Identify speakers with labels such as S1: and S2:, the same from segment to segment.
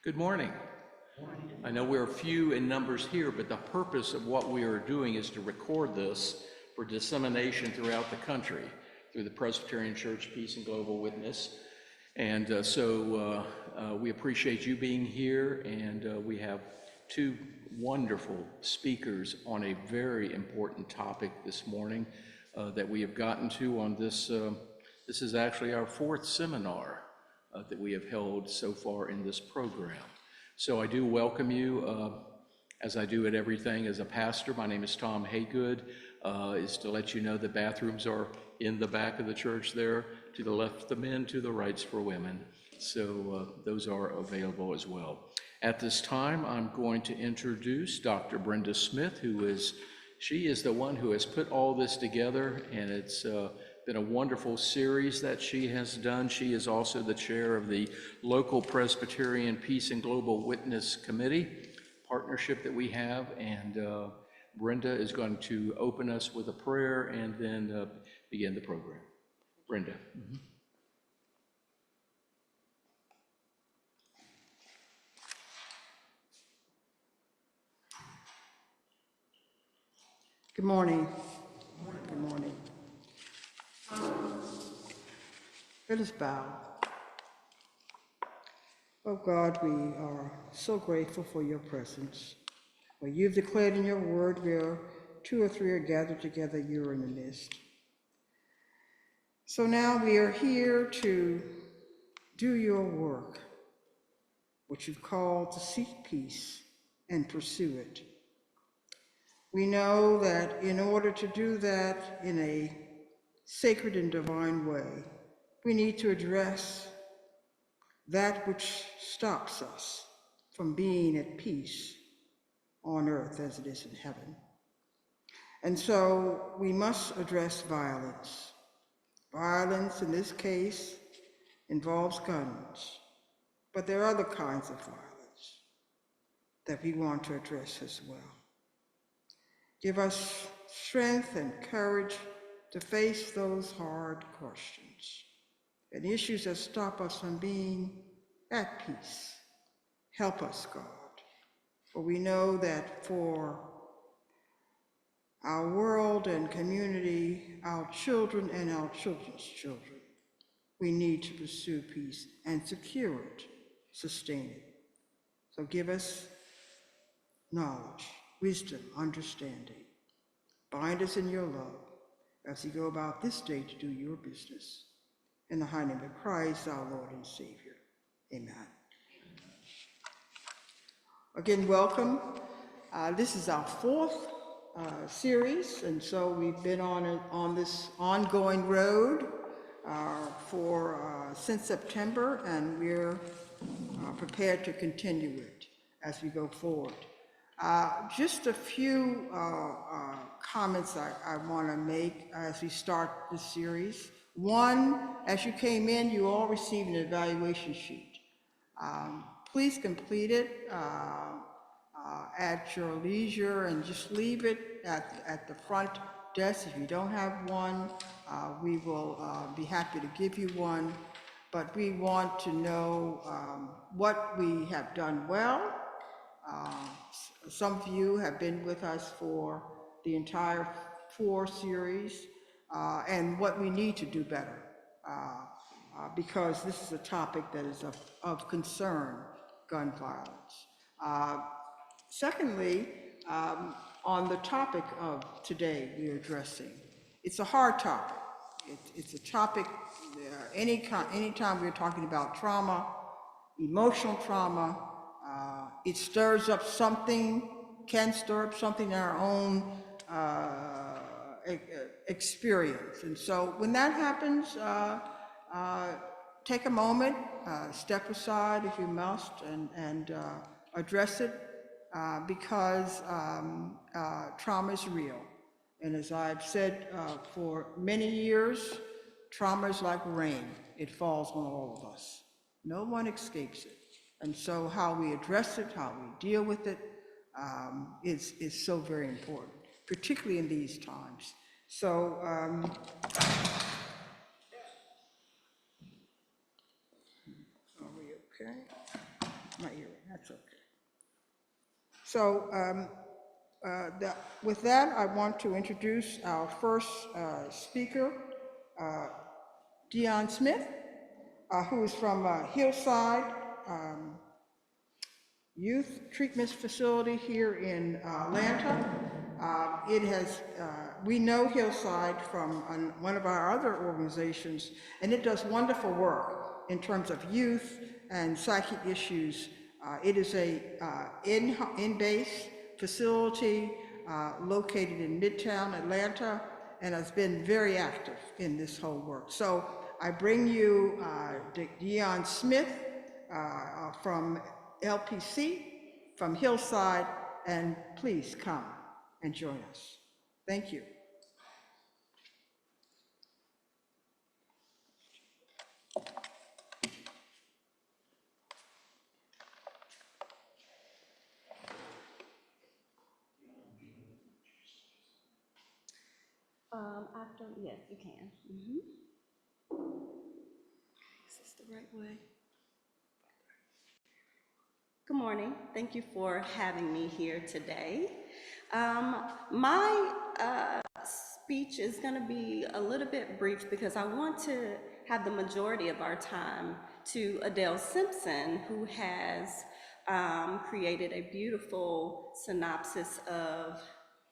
S1: Good morning. I know we're few in numbers here, but the purpose of what we are doing is to record this for dissemination throughout the country through the Presbyterian Church Peace and Global Witness. And so we appreciate you being here, and we have two wonderful speakers on a very important topic this morning that we have gotten to on this. This is actually our fourth seminar that we have held so far in this program. So I do welcome you, as I do at everything as a pastor. My name is Tom Haygood. Is to let you know the bathrooms are in the back of the church there, to the left the men, to the rights for women. So those are available as well. At this time, I'm going to introduce Dr. Brenda Smith, she is the one who has put all this together, and it's been a wonderful series that she has done. She is also the chair of the local Presbyterian Peace and Global Witness Committee partnership that we have, and Brenda is going to open us with a prayer and then begin the program. Brenda. Mm-hmm.
S2: Good morning. Good morning. Let us bow. Oh God, we are so grateful for your presence. For you've declared in your word, where two or three are gathered together, you're in the midst. So now we are here to do your work, which you've called to seek peace and pursue it. We know that in order to do that in a sacred and divine way, we need to address that which stops us from being at peace on earth as it is in heaven. And so we must address violence. Violence in this case involves guns, but there are other kinds of violence that we want to address as well. Give us strength and courage to face those hard questions and issues that stop us from being at peace. Help us, God, for we know that for our world and community, our children and our children's children, we need to pursue peace and secure it, sustain it. So give us knowledge, wisdom, understanding. Bind us in your love as we go about this day to do your business. In the high name of Christ, our Lord and Savior. Amen. Again, welcome. This is our fourth series, and so we've been on this ongoing road since September, and we're prepared to continue it as we go forward. Just a few comments I want to make as we start this series. One, as you came in, you all received an evaluation sheet. Please complete it at your leisure and just leave it at the front desk. If you don't have one, we will be happy to give you one. But we want to know what we have done well. Some of you have been with us for the entire 4 series, and what we need to do better, because this is a topic that is of concern, gun violence. Secondly, on the topic of today we're addressing, it's a hard topic. It's a topic, anytime we're talking about trauma, emotional trauma, it stirs up something, can stir up something in our own experience. And so when that happens, take a moment, step aside if you must, and address it, because trauma is real. And as I've said for many years, trauma is like rain. It falls on all of us. No one escapes it. And so how we address it, how we deal with it, is so very important, particularly in these times. So are we Okay, my earring, that's okay. So with that, I want to introduce our first speaker, Dion Smith, who is from Hillside Youth Treatment Facility here in Atlanta. We know Hillside from one of our other organizations, and it does wonderful work in terms of youth and psychic issues. It is a in-base facility located in Midtown Atlanta, and has been very active in this whole work. So I bring you Deon Smith from LPC, from Hillside, and please come and join us. Thank you.
S3: Yes, you can. Is this the right way? Good morning. Thank you for having me here today. My speech is going to be a little bit brief because I want to have the majority of our time to Adele Simpson, who has created a beautiful synopsis of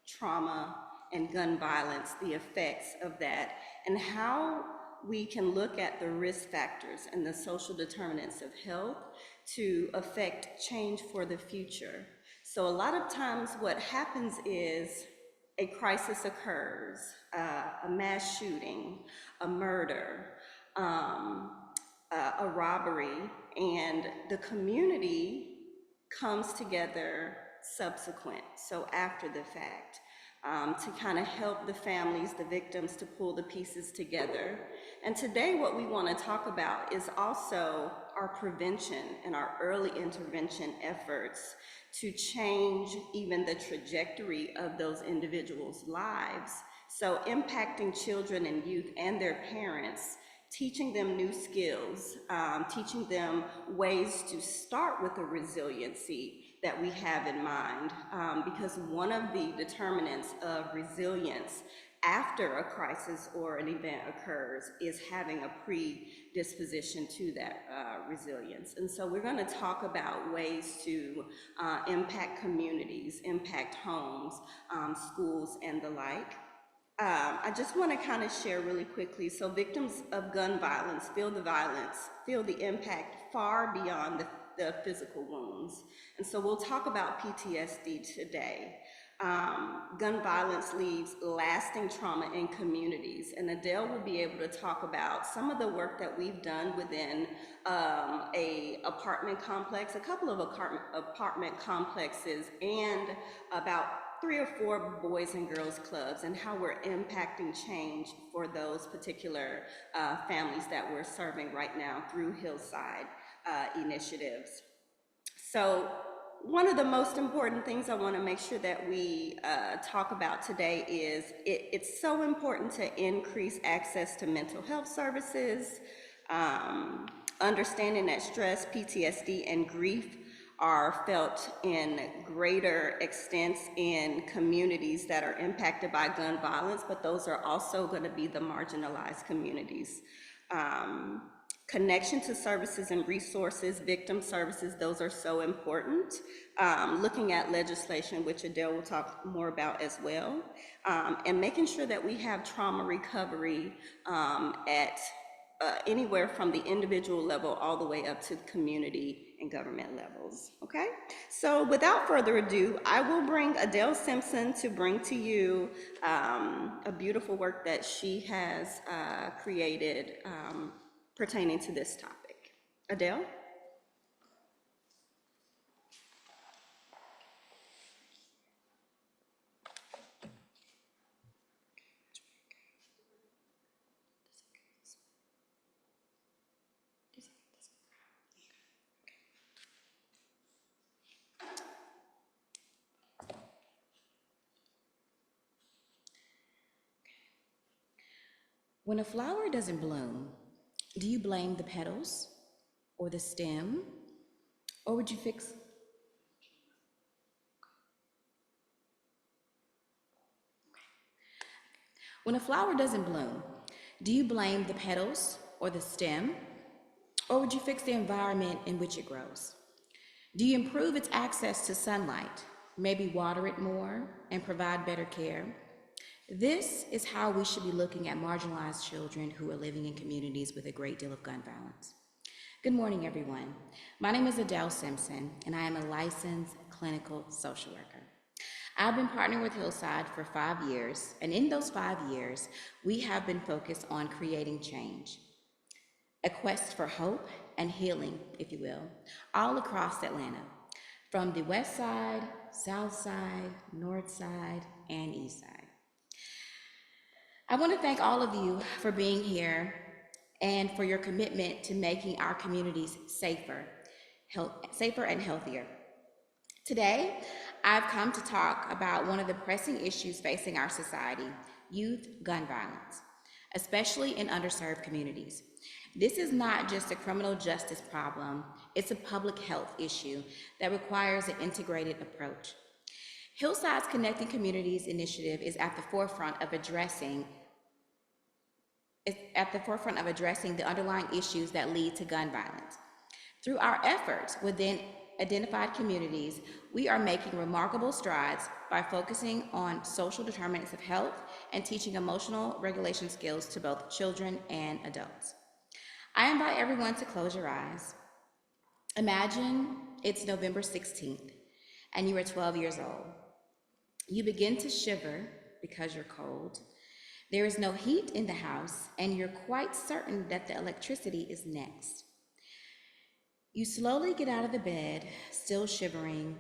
S3: trauma and gun violence, the effects of that, and how we can look at the risk factors and the social determinants of health to affect change for the future. So a lot of times what happens is a crisis occurs, a mass shooting, a murder, a robbery, and the community comes together subsequent, so after the fact, to kind of help the families, the victims, to pull the pieces together. And today what we want to talk about is also our prevention and our early intervention efforts to change even the trajectory of those individuals' lives. So impacting children and youth and their parents, teaching them new skills, teaching them ways to start with the resiliency that we have in mind, because one of the determinants of resilience after a crisis or an event occurs is having a predisposition to that resilience. And so we're going to talk about ways to impact communities, impact homes, schools, and the like. I just want to kind of share really quickly. So victims of gun violence, feel the impact far beyond the physical wounds. And so we'll talk about PTSD today. Gun violence leaves lasting trauma in communities, and Adele will be able to talk about some of the work that we've done within a apartment complex, a couple of apartment complexes, and about 3 or 4 boys and girls clubs, and how we're impacting change for those particular families that we're serving right now through Hillside initiatives. So one of the most important things I want to make sure that we talk about today is it's so important to increase access to mental health services, understanding that stress, PTSD, and grief are felt in greater extents in communities that are impacted by gun violence, but those are also going to be the marginalized communities. Connection to services and resources, victim services, those are so important. Looking at legislation, which Adele will talk more about as well, and making sure that we have trauma recovery at anywhere from the individual level all the way up to community and government levels, okay? So without further ado, I will bring Adele Simpson to bring to you a beautiful work that she has created pertaining to this topic. Adele?
S4: When a flower doesn't bloom, do you blame the petals or the stem? Or would you fix? When a flower doesn't bloom, do you blame the petals or the stem? Or would you fix the environment in which it grows? Do you improve its access to sunlight, maybe water it more and provide better care? This is how we should be looking at marginalized children who are living in communities with a great deal of gun violence. Good morning, everyone. My name is Adele Simpson, and I am a licensed clinical social worker. I've been partnering with Hillside for 5 years, and in those 5 years, we have been focused on creating change, a quest for hope and healing, if you will, all across Atlanta, from the west side, south side, north side, and east side. I want to thank all of you for being here and for your commitment to making our communities safer and healthier. Today, I've come to talk about one of the pressing issues facing our society, youth gun violence, especially in underserved communities. This is not just a criminal justice problem, it's a public health issue that requires an integrated approach. Hillside's Connecting Communities initiative is at the forefront of addressing the underlying issues that lead to gun violence. Through our efforts within identified communities, we are making remarkable strides by focusing on social determinants of health and teaching emotional regulation skills to both children and adults. I invite everyone to close your eyes. Imagine it's November 16th and you are 12 years old. You begin to shiver because you're cold. There is no heat in the house, and you're quite certain that the electricity is next. You slowly get out of the bed, still shivering,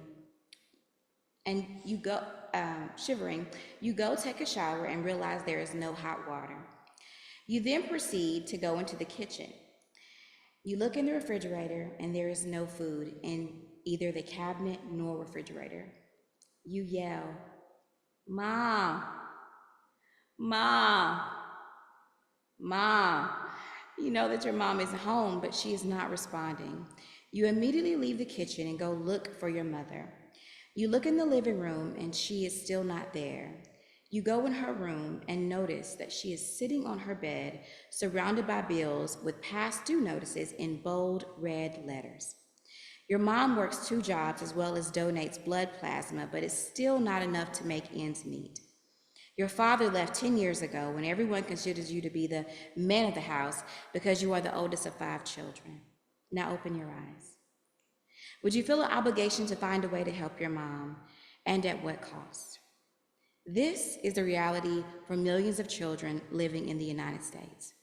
S4: and you go take a shower and realize there is no hot water. You then proceed to go into the kitchen. You look in the refrigerator, and there is no food in either the cabinet nor refrigerator. You yell, "Mom, Mom, Mom." You know that your mom is home, but she is not responding. You immediately leave the kitchen and go look for your mother. You look in the living room and she is still not there. You go in her room and notice that she is sitting on her bed, surrounded by bills with past due notices in bold red letters. Your mom works 2 jobs as well as donates blood plasma, but it's still not enough to make ends meet. Your father left 10 years ago when everyone considers you to be the man of the house because you are the oldest of 5 children. Now open your eyes. Would you feel an obligation to find a way to help your mom, and at what cost? This is the reality for millions of children living in the United States.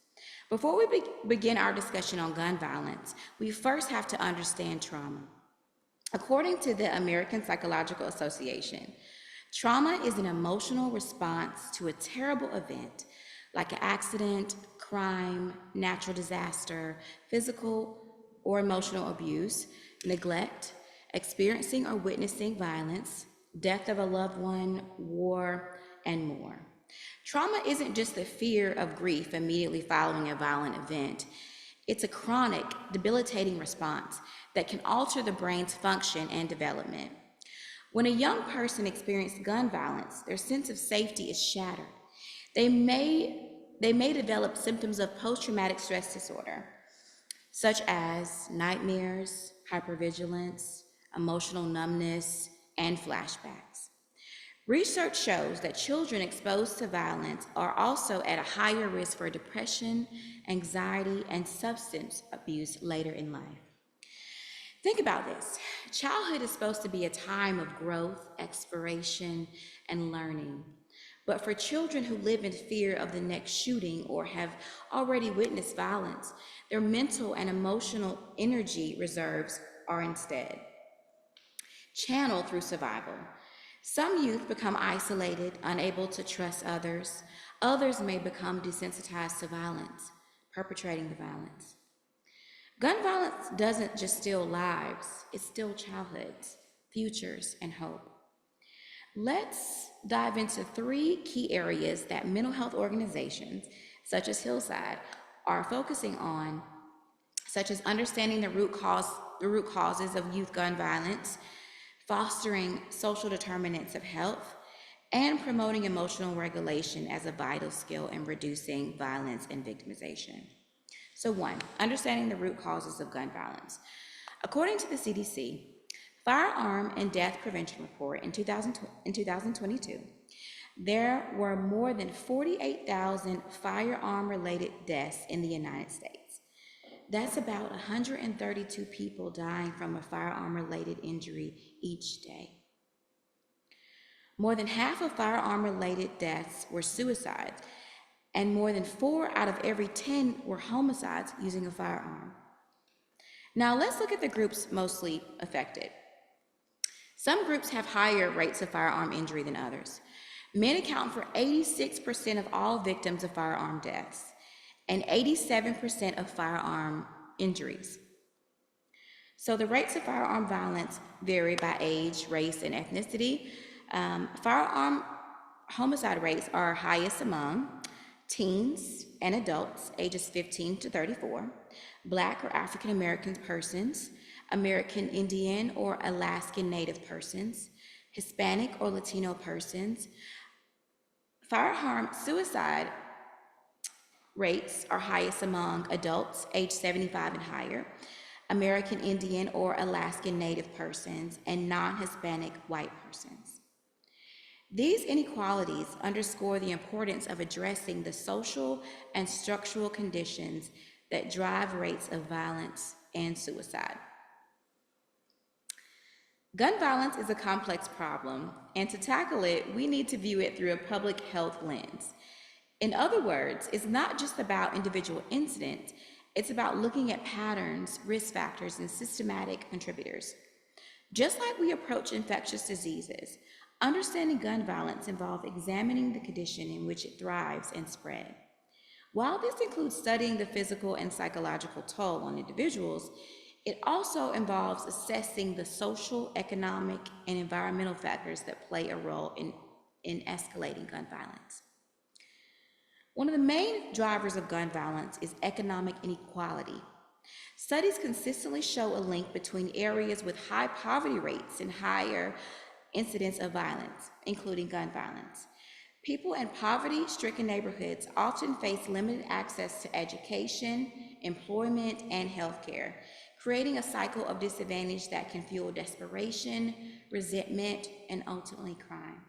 S4: Before we begin our discussion on gun violence, we first have to understand trauma. According to the American Psychological Association, trauma is an emotional response to a terrible event, like an accident, crime, natural disaster, physical or emotional abuse, neglect, experiencing or witnessing violence, death of a loved one, war, and more. Trauma isn't just the fear of grief immediately following a violent event. It's a chronic, debilitating response that can alter the brain's function and development. When a young person experiences gun violence, their sense of safety is shattered. They may develop symptoms of post-traumatic stress disorder, such as nightmares, hypervigilance, emotional numbness, and flashbacks. Research shows that children exposed to violence are also at a higher risk for depression, anxiety, and substance abuse later in life. Think about this. Childhood is supposed to be a time of growth, exploration, and learning. But for children who live in fear of the next shooting or have already witnessed violence, their mental and emotional energy reserves are instead channeled through survival. Some youth become isolated, unable to trust others. Others may become desensitized to violence, perpetrating the violence. Gun violence doesn't just steal lives, it steals childhoods, futures, and hope. Let's dive into 3 key areas that mental health organizations, such as Hillside, are focusing on such as understanding the root causes of youth gun violence, fostering social determinants of health, and promoting emotional regulation as a vital skill in reducing violence and victimization. So 1, understanding the root causes of gun violence. According to the CDC, Firearm and Death Prevention Report in 2022, there were more than 48,000 firearm-related deaths in the United States. That's about 132 people dying from a firearm-related injury each day. More than half of firearm-related deaths were suicides, and more than 4 out of every 10 were homicides using a firearm. Now let's look at the groups mostly affected. Some groups have higher rates of firearm injury than others. Men account for 86% of all victims of firearm deaths and 87% of firearm injuries. So the rates of firearm violence vary by age, race, and ethnicity. Firearm homicide rates are highest among teens and adults ages 15 to 34, Black or African American persons, American Indian or Alaskan Native persons, Hispanic or Latino persons. Firearm suicide rates are highest among adults age 75 and higher, American Indian or Alaskan Native persons, and non-Hispanic white persons. These inequalities underscore the importance of addressing the social and structural conditions that drive rates of violence and suicide. Gun violence is a complex problem, and to tackle it, we need to view it through a public health lens. In other words, it's not just about individual incidents, it's about looking at patterns, risk factors, and systematic contributors. Just like we approach infectious diseases, understanding gun violence involves examining the condition in which it thrives and spreads. While this includes studying the physical and psychological toll on individuals, it also involves assessing the social, economic, and environmental factors that play a role in escalating gun violence. One of the main drivers of gun violence is economic inequality. Studies consistently show a link between areas with high poverty rates and higher incidents of violence, including gun violence. People in poverty-stricken neighborhoods often face limited access to education, employment, and healthcare, creating a cycle of disadvantage that can fuel desperation, resentment, and ultimately crime.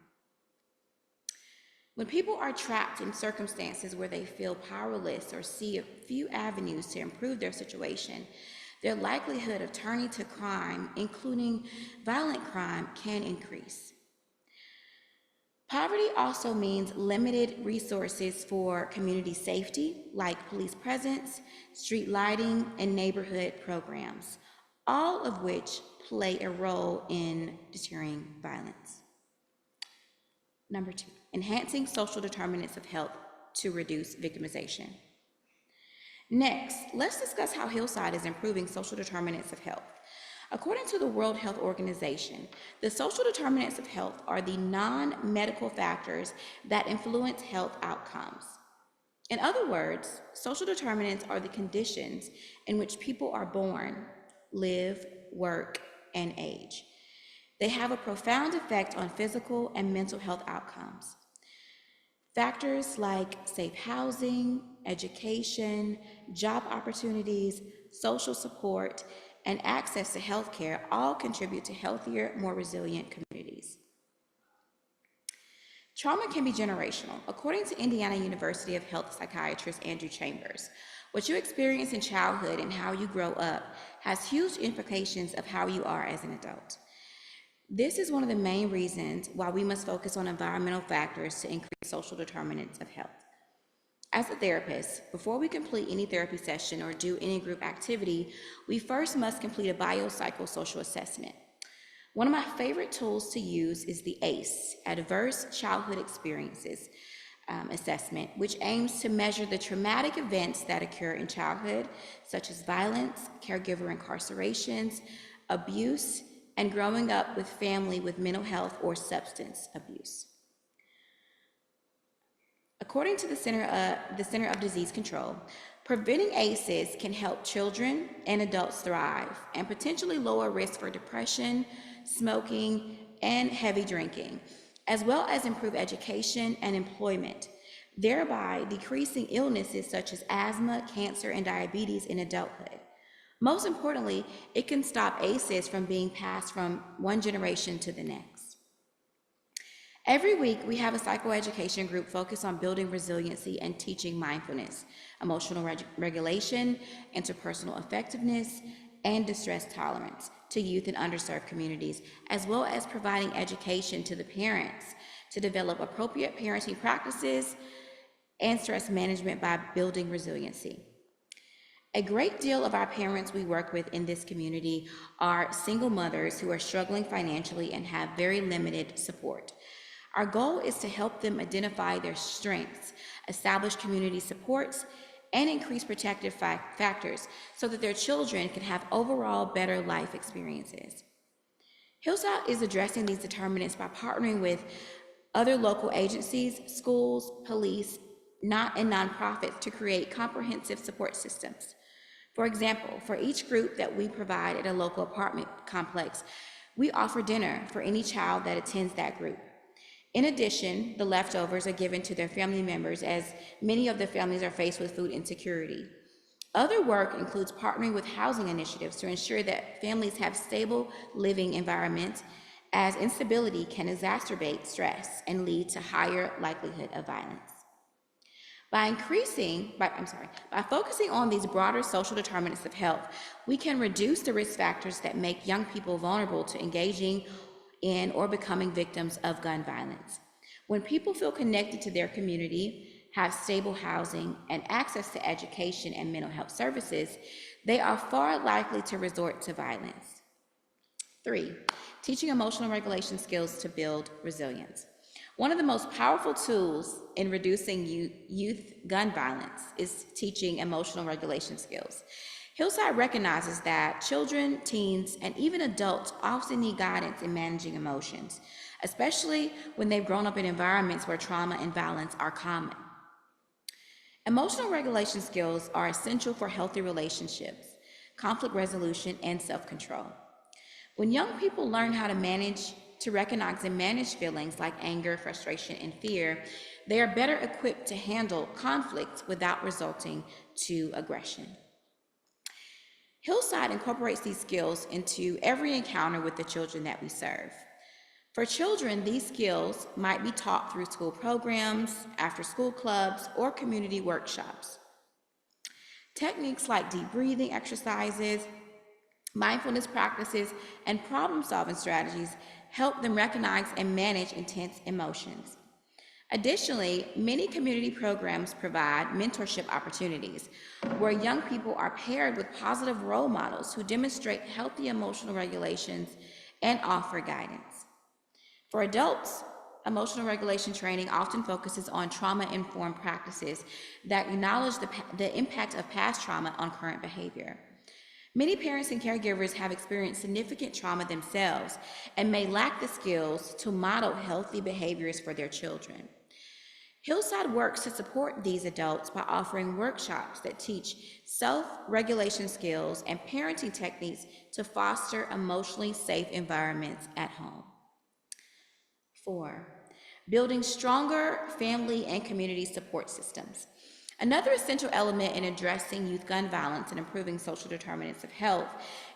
S4: When people are trapped in circumstances where they feel powerless or see a few avenues to improve their situation, their likelihood of turning to crime, including violent crime, can increase. Poverty also means limited resources for community safety, like police presence, street lighting, and neighborhood programs, all of which play a role in deterring violence. Number 2, enhancing social determinants of health to reduce victimization. Next, let's discuss how Hillside is improving social determinants of health. According to the World Health Organization, the social determinants of health are the non-medical factors that influence health outcomes. In other words, social determinants are the conditions in which people are born, live, work, and age. They have a profound effect on physical and mental health outcomes. Factors like safe housing, education, job opportunities, social support, and access to health care all contribute to healthier, more resilient communities. Trauma can be generational. According to Indiana University of Health psychiatrist Andrew Chambers, what you experience in childhood and how you grow up has huge implications of how you are as an adult. This is one of the main reasons why we must focus on environmental factors to increase social determinants of health. As a therapist, before we complete any therapy session or do any group activity, we first must complete a biopsychosocial assessment. One of my favorite tools to use is the ACE, Adverse Childhood Experiences Assessment, which aims to measure the traumatic events that occur in childhood, such as violence, caregiver incarcerations, abuse, and growing up with family with mental health or substance abuse. According to the Center of Disease Control, Preventing ACEs can help children and adults thrive and potentially lower risk for depression, smoking, and heavy drinking, as well as improve education and employment, thereby decreasing illnesses such as asthma, cancer, and diabetes in adulthood. Most importantly, it can stop ACEs from being passed from one generation to the next. Every week, we have a psychoeducation group focused on building resiliency and teaching mindfulness, emotional regulation, interpersonal effectiveness, and distress tolerance to youth in underserved communities, as well as providing education to the parents to develop appropriate parenting practices and stress management by building resiliency. A great deal of our parents we work with in this community are single mothers who are struggling financially and have very limited support. Our goal is to help them identify their strengths, establish community supports, and increase protective factors so that their children can have overall better life experiences. Hillside is addressing these determinants by partnering with other local agencies, schools, police, and nonprofits to create comprehensive support systems. For example, for each group that we provide at a local apartment complex, we offer dinner for any child that attends that group. In addition, the leftovers are given to their family members as many of the families are faced with food insecurity. Other work includes partnering with housing initiatives to ensure that families have stable living environments, as instability can exacerbate stress and lead to higher likelihood of violence. By focusing on these broader social determinants of health, we can reduce the risk factors that make young people vulnerable to engaging in or becoming victims of gun violence. When people feel connected to their community, have stable housing, and access to education and mental health services, they are far likely to resort to violence. 3, teaching emotional regulation skills to build resilience. One of the most powerful tools in reducing youth gun violence is teaching emotional regulation skills. Hillside recognizes that children, teens, and even adults often need guidance in managing emotions, especially when they've grown up in environments where trauma and violence are common. Emotional regulation skills are essential for healthy relationships, conflict resolution, and self-control. When young people learn how to recognize and manage feelings like anger, frustration, and fear, they are better equipped to handle conflicts without resulting to aggression. Hillside incorporates these skills into every encounter with the children that we serve. For children, these skills might be taught through school programs, after-school clubs, or community workshops. Techniques like deep breathing exercises, mindfulness practices, and problem-solving strategies help them recognize and manage intense emotions. Additionally, many community programs provide mentorship opportunities where young people are paired with positive role models who demonstrate healthy emotional regulations and offer guidance. For adults, emotional regulation training often focuses on trauma-informed practices that acknowledge the impact of past trauma on current behavior. Many parents and caregivers have experienced significant trauma themselves and may lack the skills to model healthy behaviors for their children. Hillside works to support these adults by offering workshops that teach self-regulation skills and parenting techniques to foster emotionally safe environments at home. 4, building stronger family and community support systems. Another essential element in addressing youth gun violence and improving social determinants of health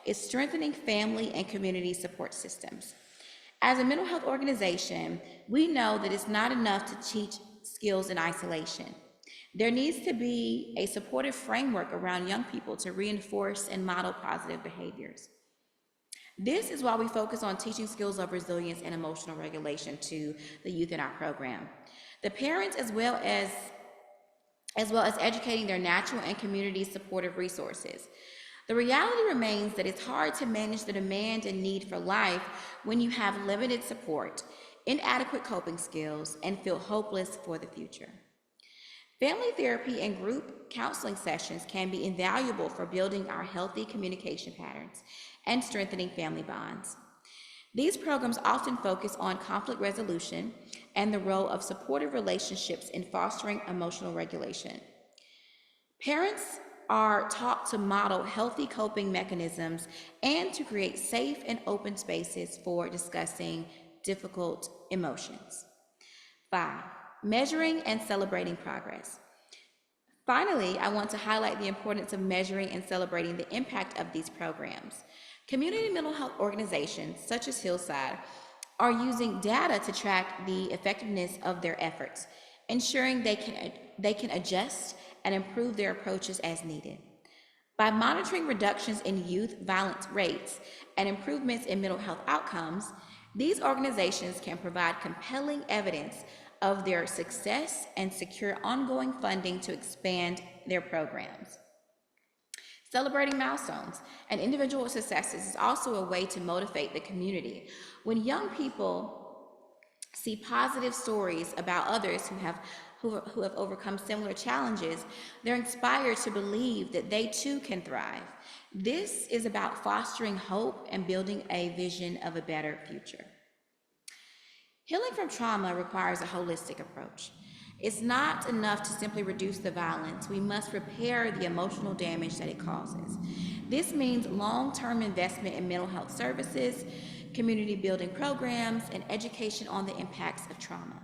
S4: is strengthening family and community support systems. As a mental health organization, we know that it's not enough to teach skills in isolation. There needs to be a supportive framework around young people to reinforce and model positive behaviors. This is why we focus on teaching skills of resilience and emotional regulation to the youth in our program. The parents, as well as educating their natural and community supportive resources. The reality remains that it's hard to manage the demand and need for life when you have limited support, inadequate coping skills, and feel hopeless for the future. Family therapy and group counseling sessions can be invaluable for building our healthy communication patterns and strengthening family bonds. These programs often focus on conflict resolution and the role of supportive relationships in fostering emotional regulation. Parents are taught to model healthy coping mechanisms and to create safe and open spaces for discussing difficult emotions. 5, measuring and celebrating progress. Finally, I want to highlight the importance of measuring and celebrating the impact of these programs. Community mental health organizations, such as Hillside, are using data to track the effectiveness of their efforts, ensuring they can adjust and improve their approaches as needed. By monitoring reductions in youth violence rates and improvements in mental health outcomes, these organizations can provide compelling evidence of their success and secure ongoing funding to expand their programs. Celebrating milestones and individual successes is also a way to motivate the community. When young people see positive stories about others who have overcome similar challenges, they're inspired to believe that they too can thrive. This is about fostering hope and building a vision of a better future. Healing from trauma requires a holistic approach. It's not enough to simply reduce the violence. We must repair the emotional damage that it causes. This means long-term investment in mental health services, community building programs, and education on the impacts of trauma.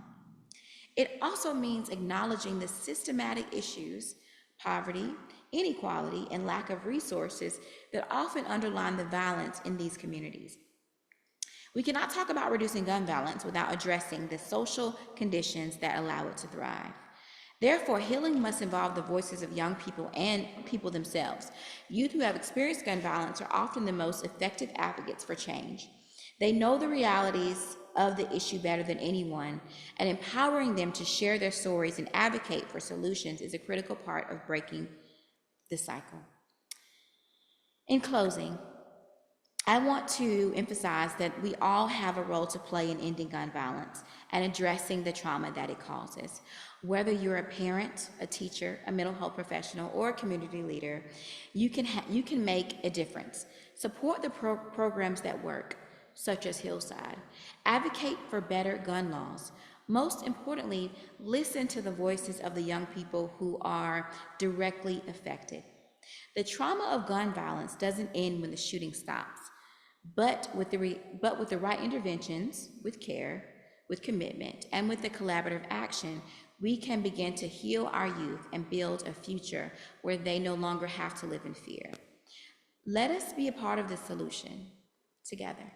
S4: It also means acknowledging the systematic issues, poverty, inequality, and lack of resources that often underline the violence in these communities. We cannot talk about reducing gun violence without addressing the social conditions that allow it to thrive. Therefore, healing must involve the voices of young people and people themselves. Youth who have experienced gun violence are often the most effective advocates for change. They know the realities of the issue better than anyone, and empowering them to share their stories and advocate for solutions is a critical part of breaking the cycle. In closing, I want to emphasize that we all have a role to play in ending gun violence and addressing the trauma that it causes. Whether you're a parent, a teacher, a mental health professional, or a community leader, you can make a difference. Support the programs that work, such as Hillside. Advocate for better gun laws. Most importantly, listen to the voices of the young people who are directly affected. The trauma of gun violence doesn't end when the shooting stops. But with the right interventions, with care, with commitment, and with the collaborative action, we can begin to heal our youth and build a future where they no longer have to live in fear. Let us be a part of the solution together.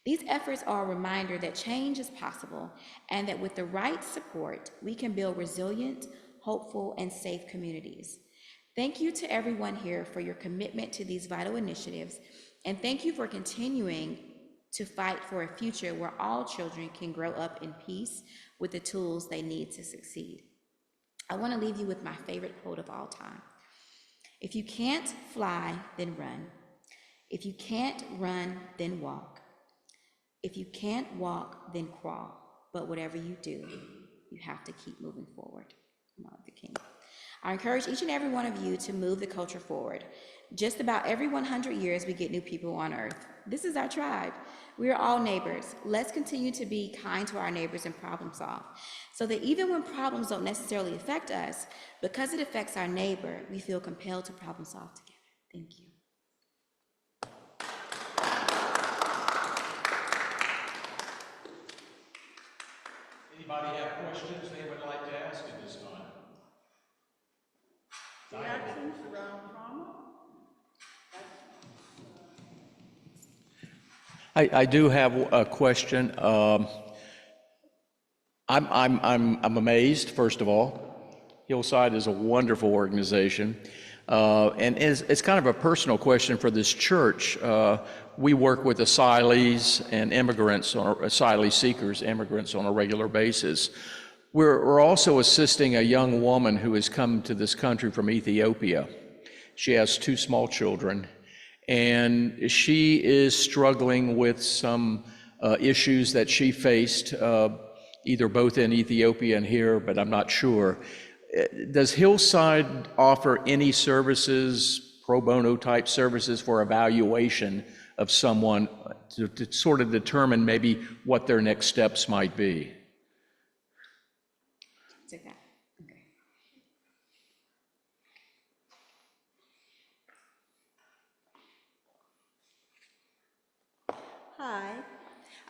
S4: These efforts are a reminder that change is possible and that with the right support, we can build resilient, hopeful, and safe communities. Thank you to everyone here for your commitment to these vital initiatives, and thank you for continuing to fight for a future where all children can grow up in peace with the tools they need to succeed. I want to leave you with my favorite quote of all time. If you can't fly, then run. If you can't run, then walk. If you can't walk, then crawl. But whatever you do, you have to keep moving forward. Martin Luther King. I encourage each and every one of you to move the culture forward. Just about every 100 years, we get new people on earth. This is our tribe. We are all neighbors. Let's continue to be kind to our neighbors and problem solve, so that even when problems don't necessarily affect us, because it affects our neighbor, we feel compelled to problem solve together. Thank you.
S1: Anybody have questions they would like to ask at this time?
S2: Reactions around trauma?
S1: I do have a question. I'm amazed, first of all. Hillside is a wonderful organization. And it's kind of a personal question for this church. We work with asylees and immigrants, or asylee seekers, immigrants on a regular basis. We're also assisting a young woman who has come to this country from Ethiopia. She has 2 small children, and she is struggling with some issues that she faced, either both in Ethiopia and here, but I'm not sure. Does Hillside offer any services, pro bono type services for evaluation of someone to sort of determine maybe what their next steps might be?
S4: Take that. Okay.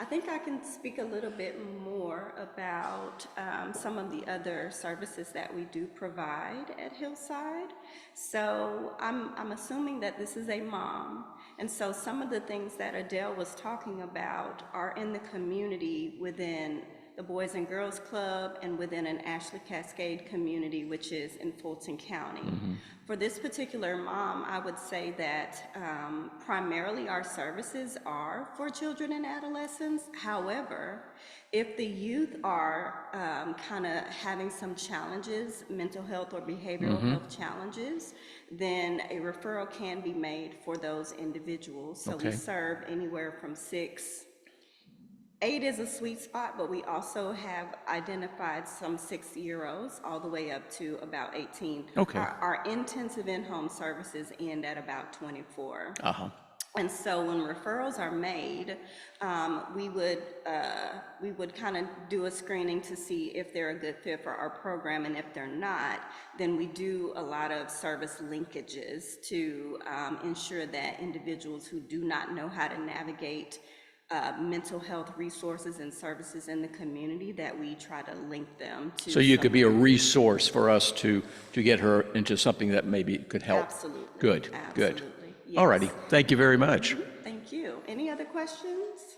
S3: I think I can speak a little bit more about some of the other services that we do provide at Hillside. So I'm assuming that this is a mom, and so some of the things that Adele was talking about are in the community within the Boys and Girls Club and within an Ashley Cascade community, which is in Fulton County. For this particular mom, I would say that primarily our services are for children and adolescents. However, if the youth are kind of having some challenges, mental health or behavioral health challenges, then a referral can be made for those individuals. So we
S1: Okay.
S3: serve anywhere from 8 is a sweet spot, but we also have identified some 6-year-olds all the way up to about 18.
S1: Okay.
S3: Our intensive in-home services end at about 24.
S1: Uh-huh.
S3: And so when referrals are made, we would kind of do a screening to see if they're a good fit for our program, and if they're not, then we do a lot of service linkages to ensure that individuals who do not know how to navigate mental health resources and services in the community, that we try to link them to.
S1: So you could be a
S3: someone.
S1: resource for us to get her into something that maybe could help.
S3: Absolutely.
S1: Good, good.
S3: Absolutely.
S1: All righty,
S3: Yes.
S1: thank you very much.
S3: Thank you. Any other questions?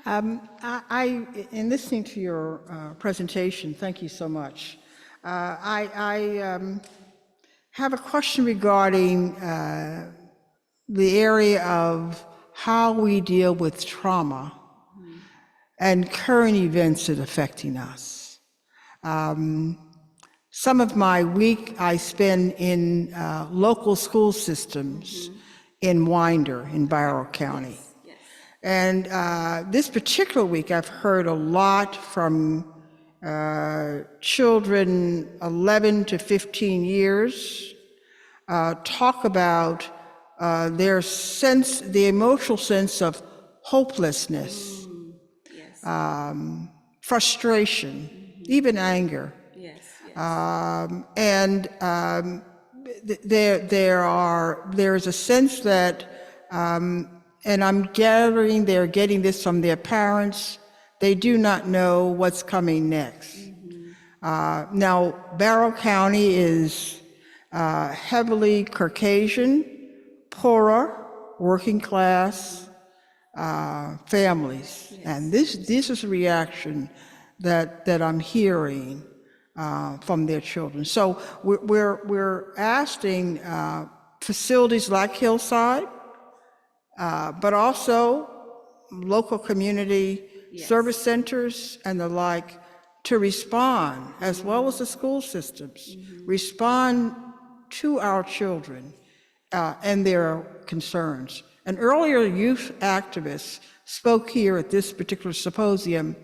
S2: In listening to your presentation, thank you so much. I have a question regarding the area of how we deal with trauma and current events that are affecting us. Some of my week I spend in local school systems in Winder, in Barrow County.
S3: Yes.
S2: And this particular week, I've heard a lot from children 11 to 15 years talk about their sense, the emotional sense of hopelessness,
S3: Yes.
S2: frustration, even anger.
S3: Yes. Yes.
S2: There's a sense that, and I'm gathering they're getting this from their parents, they do not know what's coming next. Now, Barrow County is heavily Caucasian, poorer, working class families.
S3: Yes.
S2: And this is a reaction that I'm hearing from their children. So we're asking facilities like Hillside, but also local community service centers and the like to respond, as well as the school systems, respond to our children and their concerns. An earlier youth activist spoke here at this particular symposium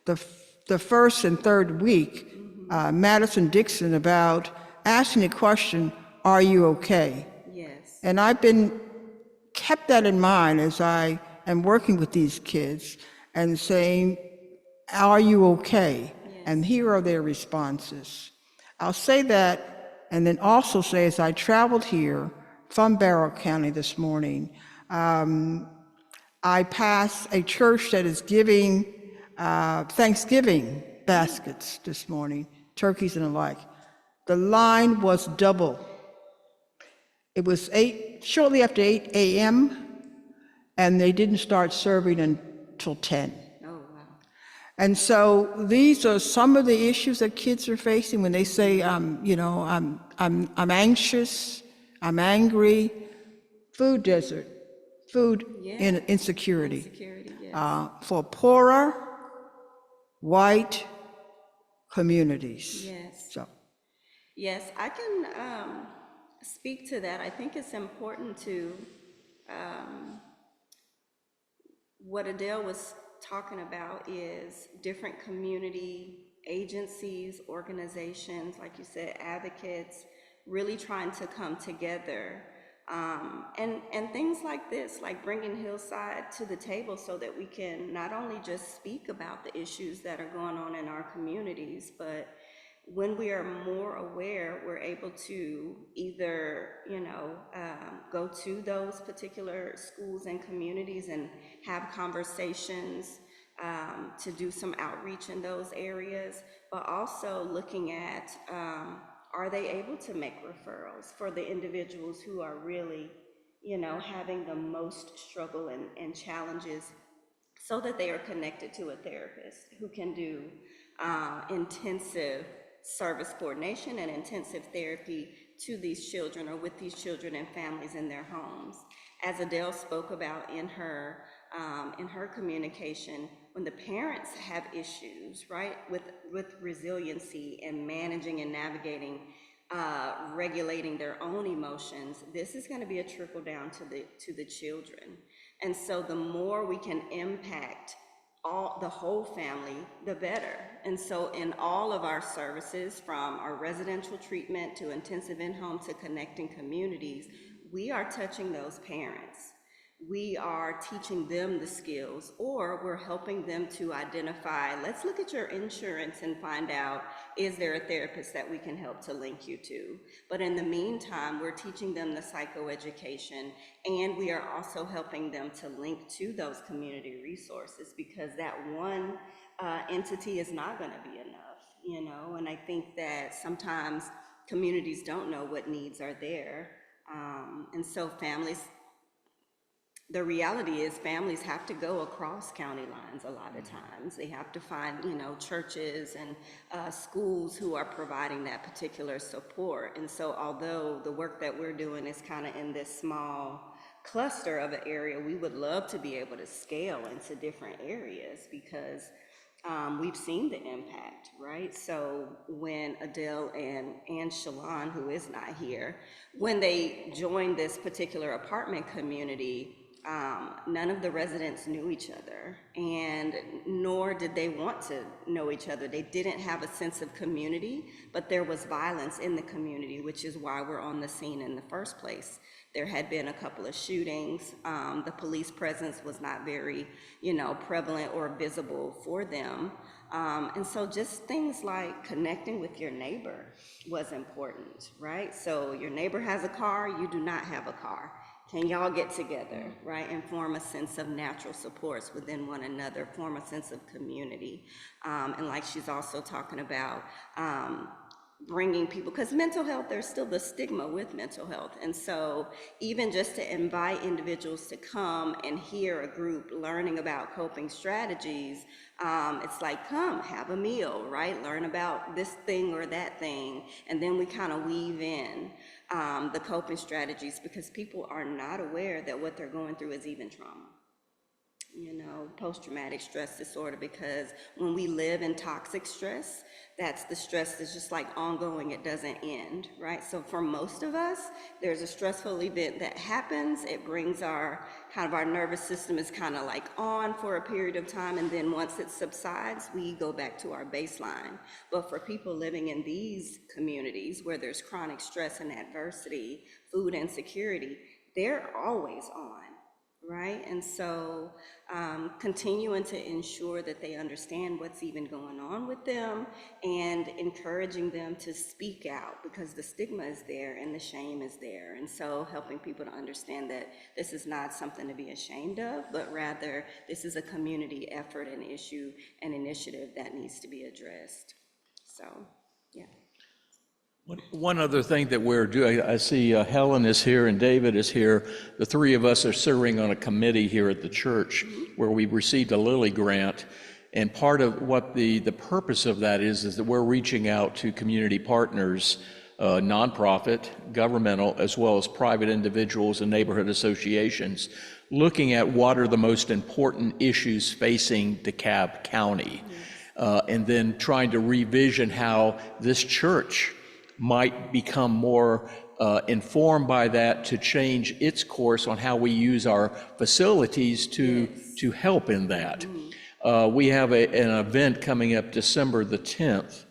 S2: the first and third week, Madison Dixon, about asking the question, are you okay?
S3: Yes.
S2: And I've kept that in mind as I am working with these kids and saying, are you okay?
S3: Yes.
S2: And here are their responses. I'll say that, and then also say, as I traveled here from Barrow County this morning, I passed a church that is giving Thanksgiving baskets this morning, turkeys and the like. The line was double. It was shortly after 8 a.m., and they didn't start serving until 10.
S3: Oh, wow.
S2: And so these are some of the issues that kids are facing when they say, I'm anxious, I'm angry, food desert, food insecurity.
S3: Insecurity, yes.
S2: For poorer, white communities.
S3: Yes.
S2: So.
S3: Yes, I can speak to that. I think it's important to, what Adele was talking about is different community agencies, organizations, like you said, advocates, really trying to come together And things like this, like bringing Hillside to the table so that we can not only just speak about the issues that are going on in our communities, but when we are more aware, we're able to either, go to those particular schools and communities and have conversations, to do some outreach in those areas, but also looking at, are they able to make referrals for the individuals who are really, having the most struggle and challenges, so that they are connected to a therapist who can do intensive service coordination and intensive therapy to these children or with these children and families in their homes. As Adele spoke about in her communication, when the parents have issues, right, with resiliency and managing and navigating, regulating their own emotions, this is going to be a trickle down to the children. And so the more we can impact the whole family, the better. And so in all of our services, from our residential treatment to intensive in-home to connecting communities, we are touching those parents. We are teaching them the skills, or we're helping them to identify, let's look at your insurance and find out, is there a therapist that we can help to link you to? But in the meantime, we're teaching them the psychoeducation, and we are also helping them to link to those community resources, because that one entity is not going to be enough, and I think that sometimes communities don't know what needs are there. And so the reality is families have to go across county lines a lot of times. They have to find, churches and schools who are providing that particular support. And so although the work that we're doing is kind of in this small cluster of an area, we would love to be able to scale into different areas, because we've seen the impact, right? So when Adele and Shalon, who is not here, when they joined this particular apartment community, none of the residents knew each other, and nor did they want to know each other. They didn't have a sense of community, but there was violence in the community, which is why we're on the scene in the first place. There had been a couple of shootings. The police presence was not very, prevalent or visible for them. And so just things like connecting with your neighbor was important, right? So your neighbor has a car, you do not have a car. Can y'all get together, right, and form a sense of natural supports within one another, form a sense of community? And like she's also talking about, bringing people, because mental health, there's still the stigma with mental health. And so even just to invite individuals to come and hear a group learning about coping strategies, it's like, come, have a meal, right? Learn about this thing or that thing. And then we kind of weave in the coping strategies, because people are not aware that what they're going through is even trauma. Post-traumatic stress disorder, because when we live in toxic stress, that's the stress that's just like ongoing, it doesn't end, right? So for most of us, there's a stressful event that happens, it brings our nervous system is kind of like on for a period of time, and then once it subsides, we go back to our baseline. But for people living in these communities where there's chronic stress and adversity, food insecurity, they're always on. Right? And so continuing to ensure that they understand what's even going on with them, and encouraging them to speak out, because the stigma is there and the shame is there. And so helping people to understand that this is not something to be ashamed of, but rather this is a community effort and issue and initiative that needs to be addressed. So, yeah.
S1: One other thing that we're doing, I see Helen is here and David is here. The three of us are serving on a committee here at the church where we received a Lilly grant. And part of what the purpose of that is that we're reaching out to community partners, nonprofit, governmental, as well as private individuals and neighborhood associations, looking at what are the most important issues facing DeKalb County. And then trying to revision how this church might become more informed by that, to change its course on how we use our facilities to help in that. We have an event coming up December the 10th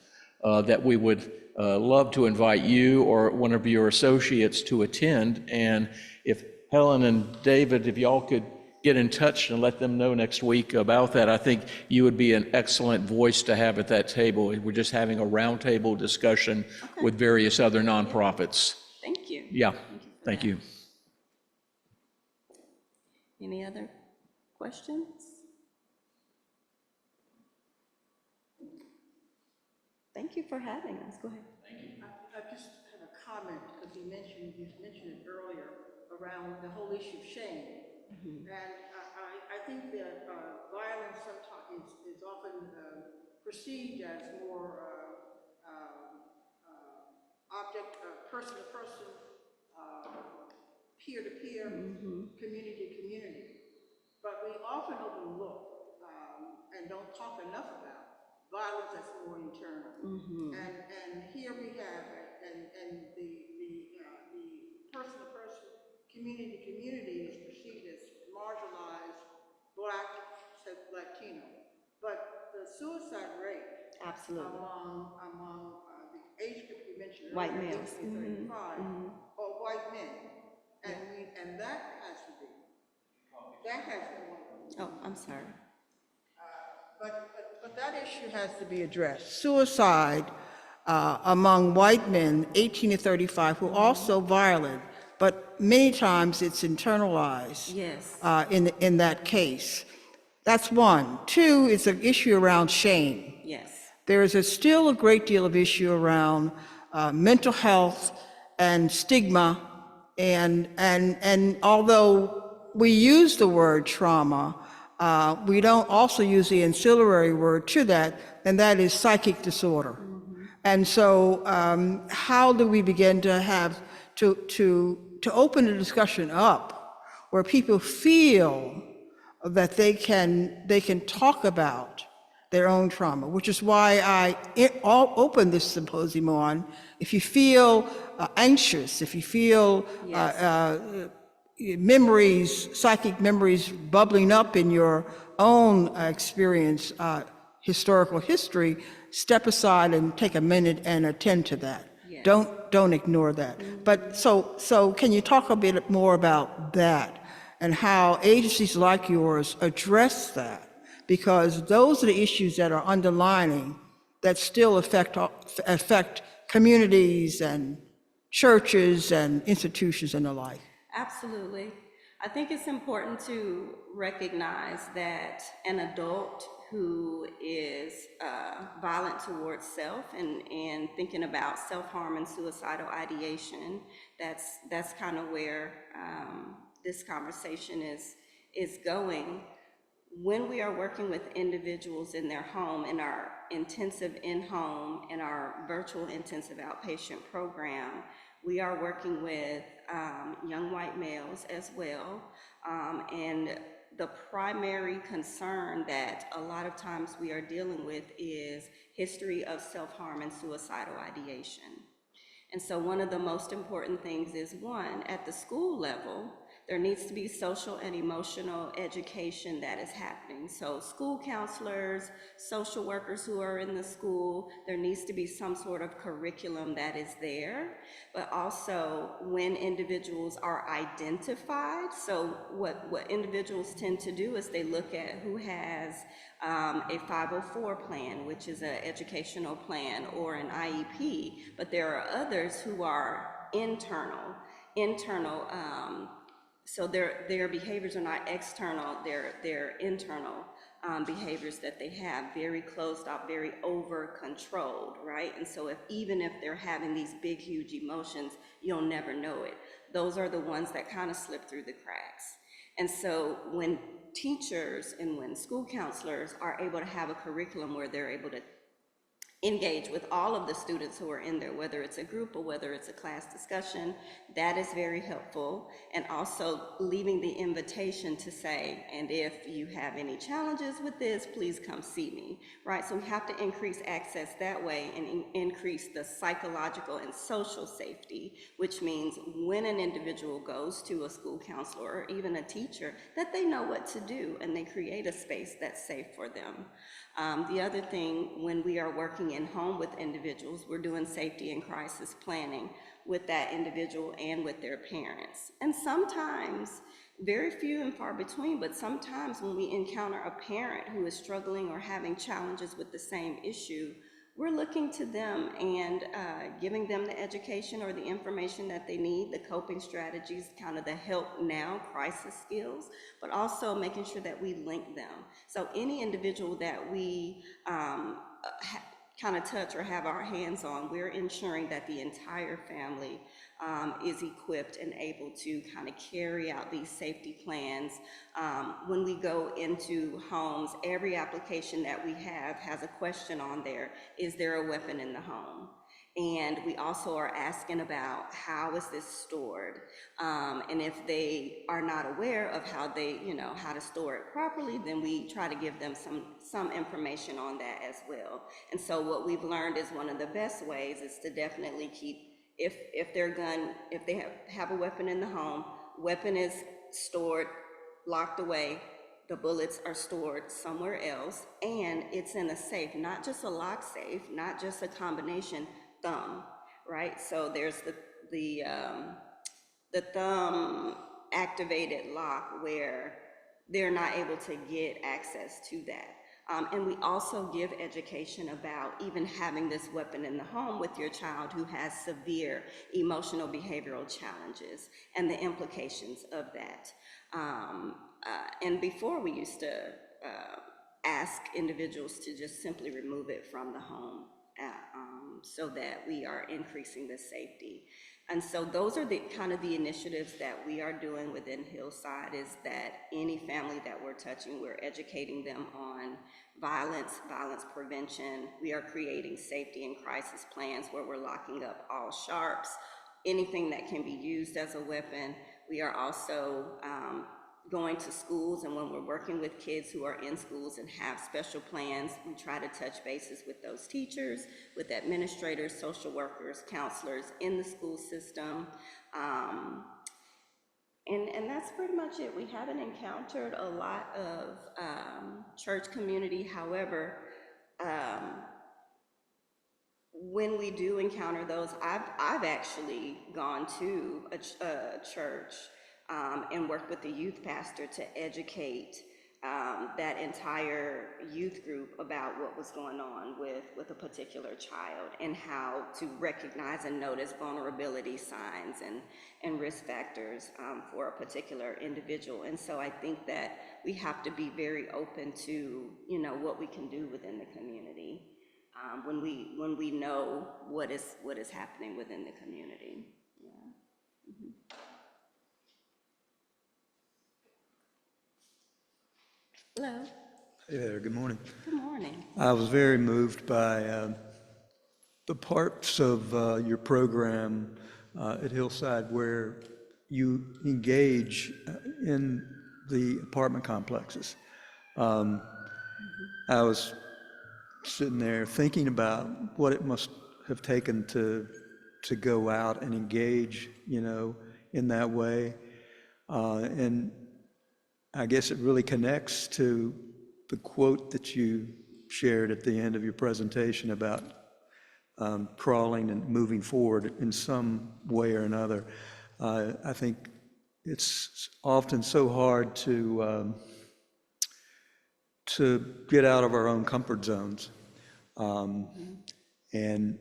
S1: that we would love to invite you or one of your associates to attend. And if Helen and David, if y'all could get in touch and let them know next week about that, I think you would be an excellent voice to have at that table. We're just having a roundtable discussion with various other nonprofits.
S3: Thank you.
S1: Yeah,
S3: Thank
S1: thank
S3: you
S1: you.
S3: Any other questions? Thank you for having us. Go ahead.
S2: I just have a comment, because you mentioned it earlier, around the whole issue of shame. And I think that violence sometimes is often perceived as more person-to-person, peer-to-peer, community-to-community. But we often overlook and don't talk enough about violence that's more internal. And here we have, and the person-to-person, community-to-community is perceived as marginalized, Black, Latino. But the suicide rate
S3: Absolutely.
S2: among the age group you mentioned
S3: White
S2: earlier,
S3: males.
S2: 18 to 35, are white men. And that has to be
S3: Oh, I'm sorry.
S2: But that issue has to be addressed. Suicide among white men, 18 to 35, who are also violent, but many times it's internalized.
S3: Yes.
S2: In that case. That's one. Two is an issue around shame.
S3: Yes.
S2: There is still a great deal of issue around mental health and stigma, and although we use the word trauma, we don't also use the ancillary word to that, and that is psychic disorder. And so how do we begin to have to open the discussion up where people feel that they can talk about their own trauma, which is why I opened this symposium on, if you feel anxious, if you feel psychic memories bubbling up in your own experience, historical history, step aside and take a minute and attend to that.
S3: Yes.
S2: Don't ignore that. But so can you talk a bit more about that and how agencies like yours address that? Because those are the issues that are underlining that still affect communities and churches and institutions and the like.
S3: Absolutely. I think it's important to recognize that an adult who is violent towards self and thinking about self-harm and suicidal ideation, that's kind of where this conversation is going. When we are working with individuals in their home, in our intensive in-home and our virtual intensive outpatient program, we are working with young white males as well. And the primary concern that a lot of times we are dealing with is history of self-harm and suicidal ideation. And so one of the most important things is, one, at the school level, there needs to be social and emotional education that is happening. So school counselors, social workers who are in the school, there needs to be some sort of curriculum that is there. But also when individuals are identified, so what individuals tend to do is they look at who has a 504 plan, which is an educational plan, or an IEP, but there are others who are internal, so their behaviors are not external, they're internal behaviors that they have, very closed off, very over controlled, right? And so even if they're having these big, huge emotions, you'll never know it. Those are the ones that kind of slip through the cracks. And so when teachers and when school counselors are able to have a curriculum where they're able to engage with all of the students who are in there, whether it's a group or whether it's a class discussion, that is very helpful. And also leaving the invitation to say, and if you have any challenges with this, please come see me, right? So we have to increase access that way and increase the psychological and social safety, which means when an individual goes to a school counselor or even a teacher, that they know what to do and they create a space that's safe for them. The other thing, when we are working in home with individuals, we're doing safety and crisis planning with that individual and with their parents. And sometimes, very few and far between, but sometimes when we encounter a parent who is struggling or having challenges with the same issue, we're looking to them and giving them the education or the information that they need, the coping strategies, kind of the help now crisis skills, but also making sure that we link them. So any individual that we kind of touch or have our hands on, we're ensuring that the entire family is equipped and able to kind of carry out these safety plans. When we go into homes, every application that we have has a question on there: is there a weapon in the home? And we also are asking about how is this stored? And if they are not aware of how they, how to store it properly, then we try to give them some information on that as well. And so what we've learned is one of the best ways is to definitely keep, if they have a weapon in the home, weapon is stored, locked away, the bullets are stored somewhere else, and it's in a safe, not just a lock safe, not just a combination thumb, right? So there's the thumb activated lock where they're not able to get access to that. And we also give education about even having this weapon in the home with your child who has severe emotional behavioral challenges and the implications of that. And before, we used to ask individuals to just simply remove it from the home so that we are increasing the safety. And so those are the kind of the initiatives that we are doing within Hillside, is that any family that we're touching, we're educating them on violence prevention. We are creating safety and crisis plans where we're locking up all sharps, anything that can be used as a weapon. We are also going to schools, and when we're working with kids who are in schools and have special plans, we try to touch bases with those teachers, with administrators, social workers, counselors in the school system. And that's pretty much it. We haven't encountered a lot of church community. However, when we do encounter those, I've actually gone to a church and worked with the youth pastor to educate that entire youth group about what was going on with a particular child, and how to recognize and notice vulnerability signs and risk factors for a particular individual. And so I think that we have to be very open to, what we can do within the community when we know what is happening within the community. Yeah. Mm-hmm. Hello.
S5: Hey there, good morning.
S3: Good morning.
S5: I was very moved by the parts of your program at Hillside where you engage in the apartment complexes. I was sitting there thinking about what it must have taken to go out and engage, in that way. And I guess it really connects to the quote that you shared at the end of your presentation about crawling and moving forward in some way or another. I think it's often so hard to get out of our own comfort zones. And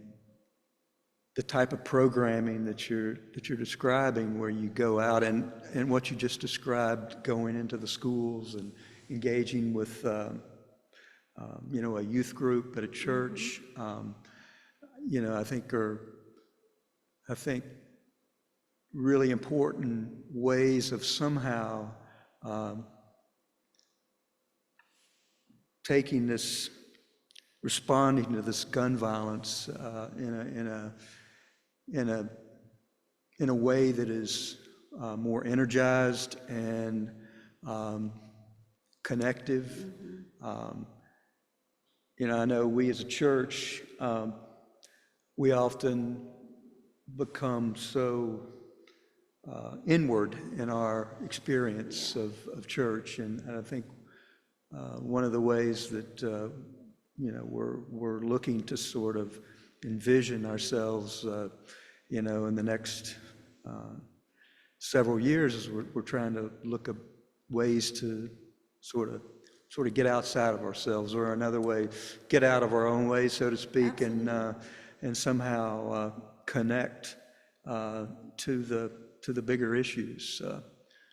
S5: the type of programming that you're describing, where you go out and what you just described, going into the schools and engaging with a youth group at a church, I think really important ways of somehow responding to this gun violence in a way that is more energized and connective. I know we as a church, we often become so inward in our experience of church, and I think one of the ways that we're looking to sort of envision ourselves, in the next several years as we're trying to look at ways to sort of get outside of ourselves, or another way, get out of our own way, so to speak, and somehow connect to the bigger issues.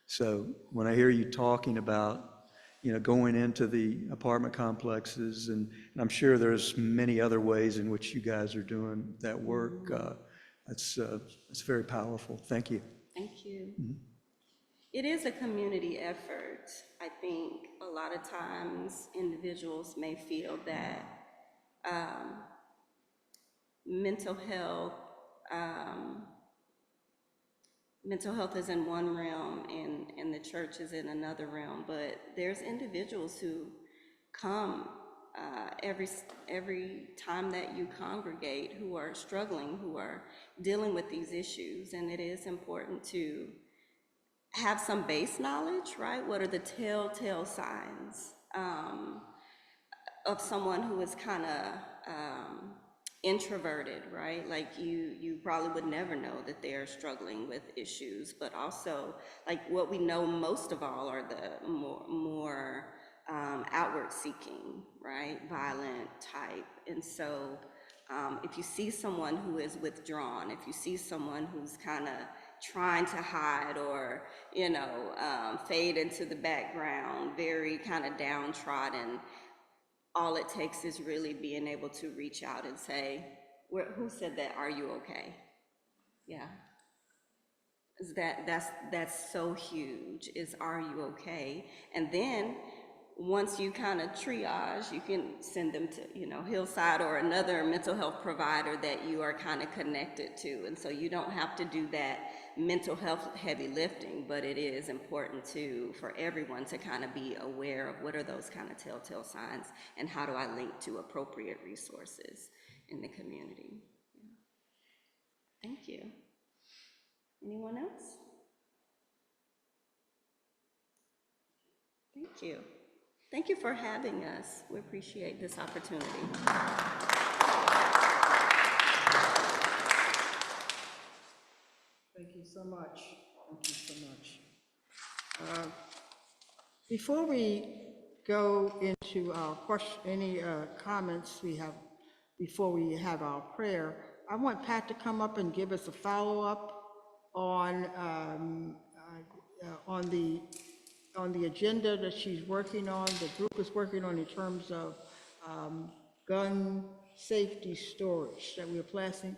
S5: So when I hear you talking about, going into the apartment complexes, and I'm sure there's many other ways in which you guys are doing that work, it's very powerful. Thank you.
S3: Thank you. It is a community effort. I think a lot of times individuals may feel that mental health is in one realm and the church is in another realm, but there's individuals who come every time that you congregate who are struggling, who are dealing with these issues, and it is important to have some base knowledge, right? What are the telltale signs of someone who is kind of introverted, right? Like you probably would never know that they are struggling with issues, but also like what we know most of all are the more outward seeking, right? Violent type. And so if you see someone who is withdrawn, if you see someone who's kind of trying to hide or, fade into the background, very kind of downtrodden, all it takes is really being able to reach out and say, who said that? Are you okay? Yeah. That's so huge, is are you okay? And then once you kind of triage, you can send them to, Hillside or another mental health provider that you are kind of connected to. And so you don't have to do that mental health heavy lifting, but it is important for everyone to kind of be aware of what are those kind of telltale signs and how do I link to appropriate resources in the community. Yeah. Thank you. Anyone else? Thank you. Thank you for having us. We appreciate this opportunity.
S2: Thank you so much. Thank you so much. Before we go into our any comments we have before we have our prayer, I want Pat to come up and give us a follow-up on the agenda that she's working on, the group is working on in terms of gun safety storage that we're placing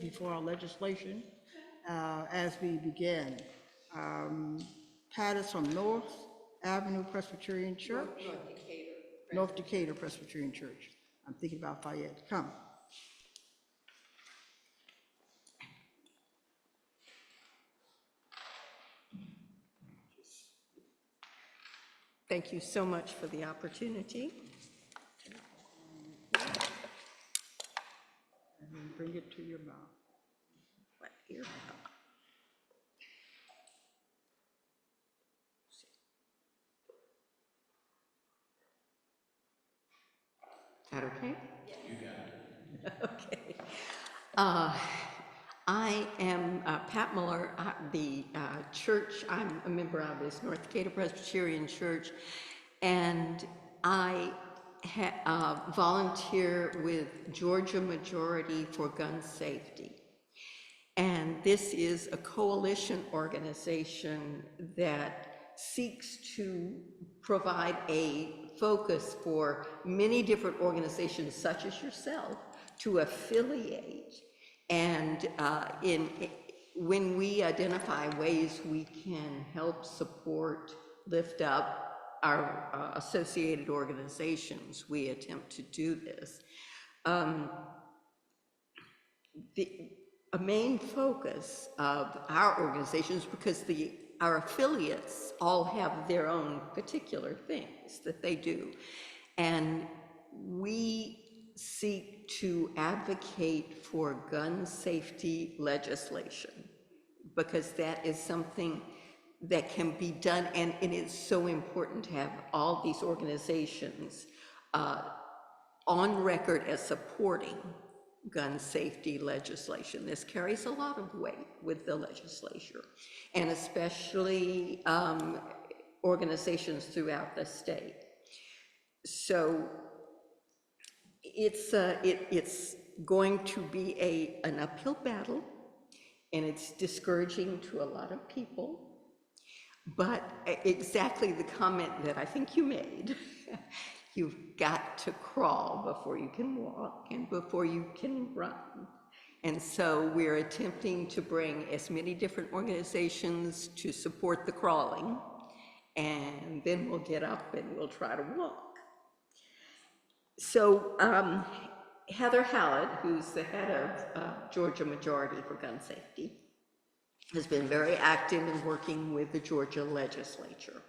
S2: before our legislation as we begin. Pat is from North Avenue Presbyterian Church. North Decatur Presbyterian Church. I'm thinking about Fayette. Come.
S6: Thank you so much for the opportunity.
S2: And then bring it to your mouth.
S6: Right here. Is that okay? Yeah. You got it. Okay. I am Pat Muller. The church I'm a member of is North Decatur Presbyterian Church, and I volunteer with Georgia Majority for Gun Safety. And this is a coalition organization that seeks to provide a focus for many different organizations, such as yourself, to affiliate. And when we identify ways we can help support, lift up our associated organizations, we attempt to do this. A main focus of our organizations, because our affiliates all have their own particular things that they do, and we seek to advocate for gun safety legislation, because that is something that can be done, and it is so important to have all these organizations on record as supporting gun safety legislation. This carries a lot of weight with the legislature, and especially organizations throughout the state. So it's going to be an uphill battle, and it's discouraging to a lot of people. But exactly the comment that I think you made, you've got to crawl before you can walk and before you can run. And so we're attempting to bring as many different organizations to support the crawling, and then we'll get up and we'll try to walk. So Heather Hallett, who's the head of Georgia Majority for Gun Safety, has been very active in working with the Georgia legislature.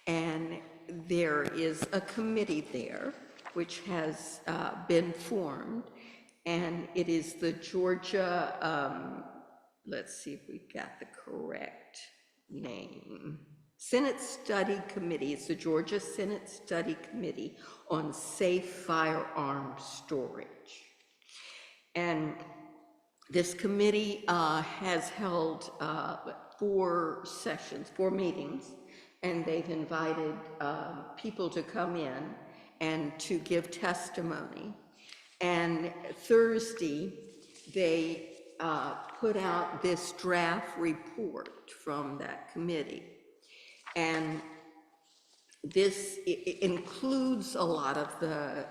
S6: And there is a committee there which has been formed, and it is the Georgia, let's see if we've got the correct name, Senate Study Committee. It's the Georgia Senate Study Committee on Safe Firearm Storage. And this committee has held 4 meetings, and they've invited people to come in and to give testimony. And Thursday, they put out this draft report from that committee. And this includes a lot of the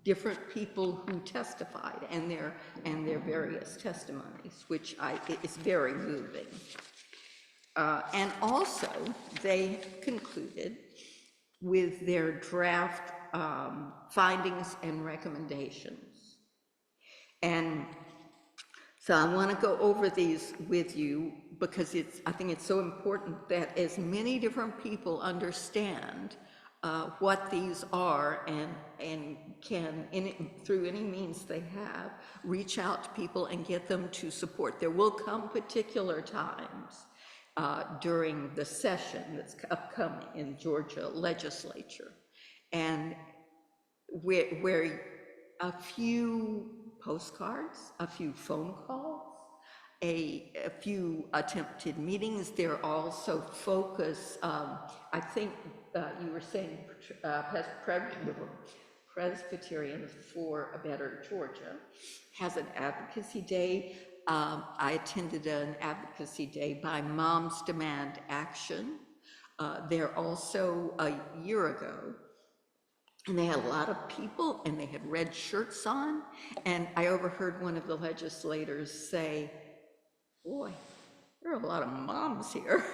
S6: different people who testified and their various testimonies, which is very moving. And also, they concluded with their draft findings and recommendations. And so I want to go over these with you because I think it's so important that as many different people understand what these are and can, through any means they have, reach out to people and get them to support. There will come particular times during the session that's upcoming in Georgia legislature, and where a few postcards, a few phone calls, a few attempted meetings. They're also focused, I think you were saying Presbyterians for a Better Georgia has an advocacy day. I attended an advocacy day by Moms Demand Action. There also a year ago, and they had a lot of people, and they had red shirts on, and I overheard one of the legislators say, boy, there are a lot of moms here.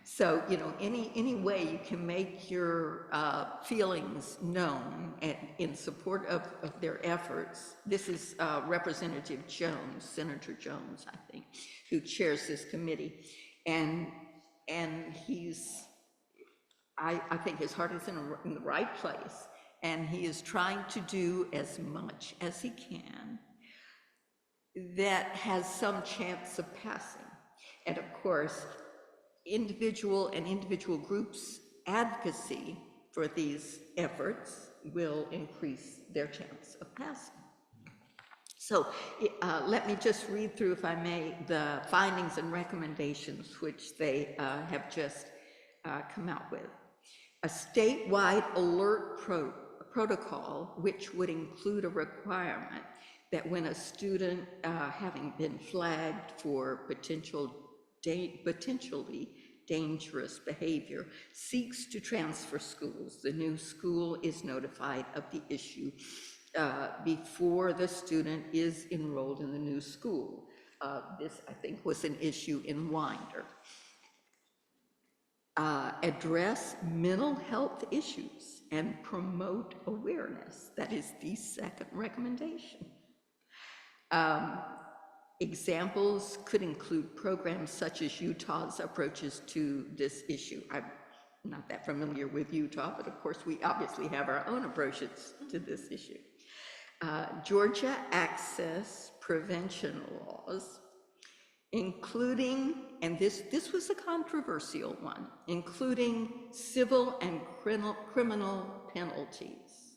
S6: So, you know, any way you can make your feelings known in support of their efforts. This is Representative Jones, Senator Jones, I think, who chairs this committee. And I think his heart is in the right place, and he is trying to do as much as he can that has some chance of passing. And of course, individual groups' advocacy for these efforts will increase their chance of passing. So let me just read through, if I may, the findings and recommendations which they have just come out with. A statewide alert protocol, which would include a requirement that when a student having been flagged for potentially dangerous behavior seeks to transfer schools, the new school is notified of the issue before the student is enrolled in the new school. This, I think, was an issue in Winder. Address mental health issues and promote awareness. That is the second recommendation. Examples could include programs such as Utah's approaches to this issue. I'm not that familiar with Utah, but of course we obviously have our own approaches to this issue. Georgia access prevention laws, including, and this was a controversial one, including civil and criminal penalties.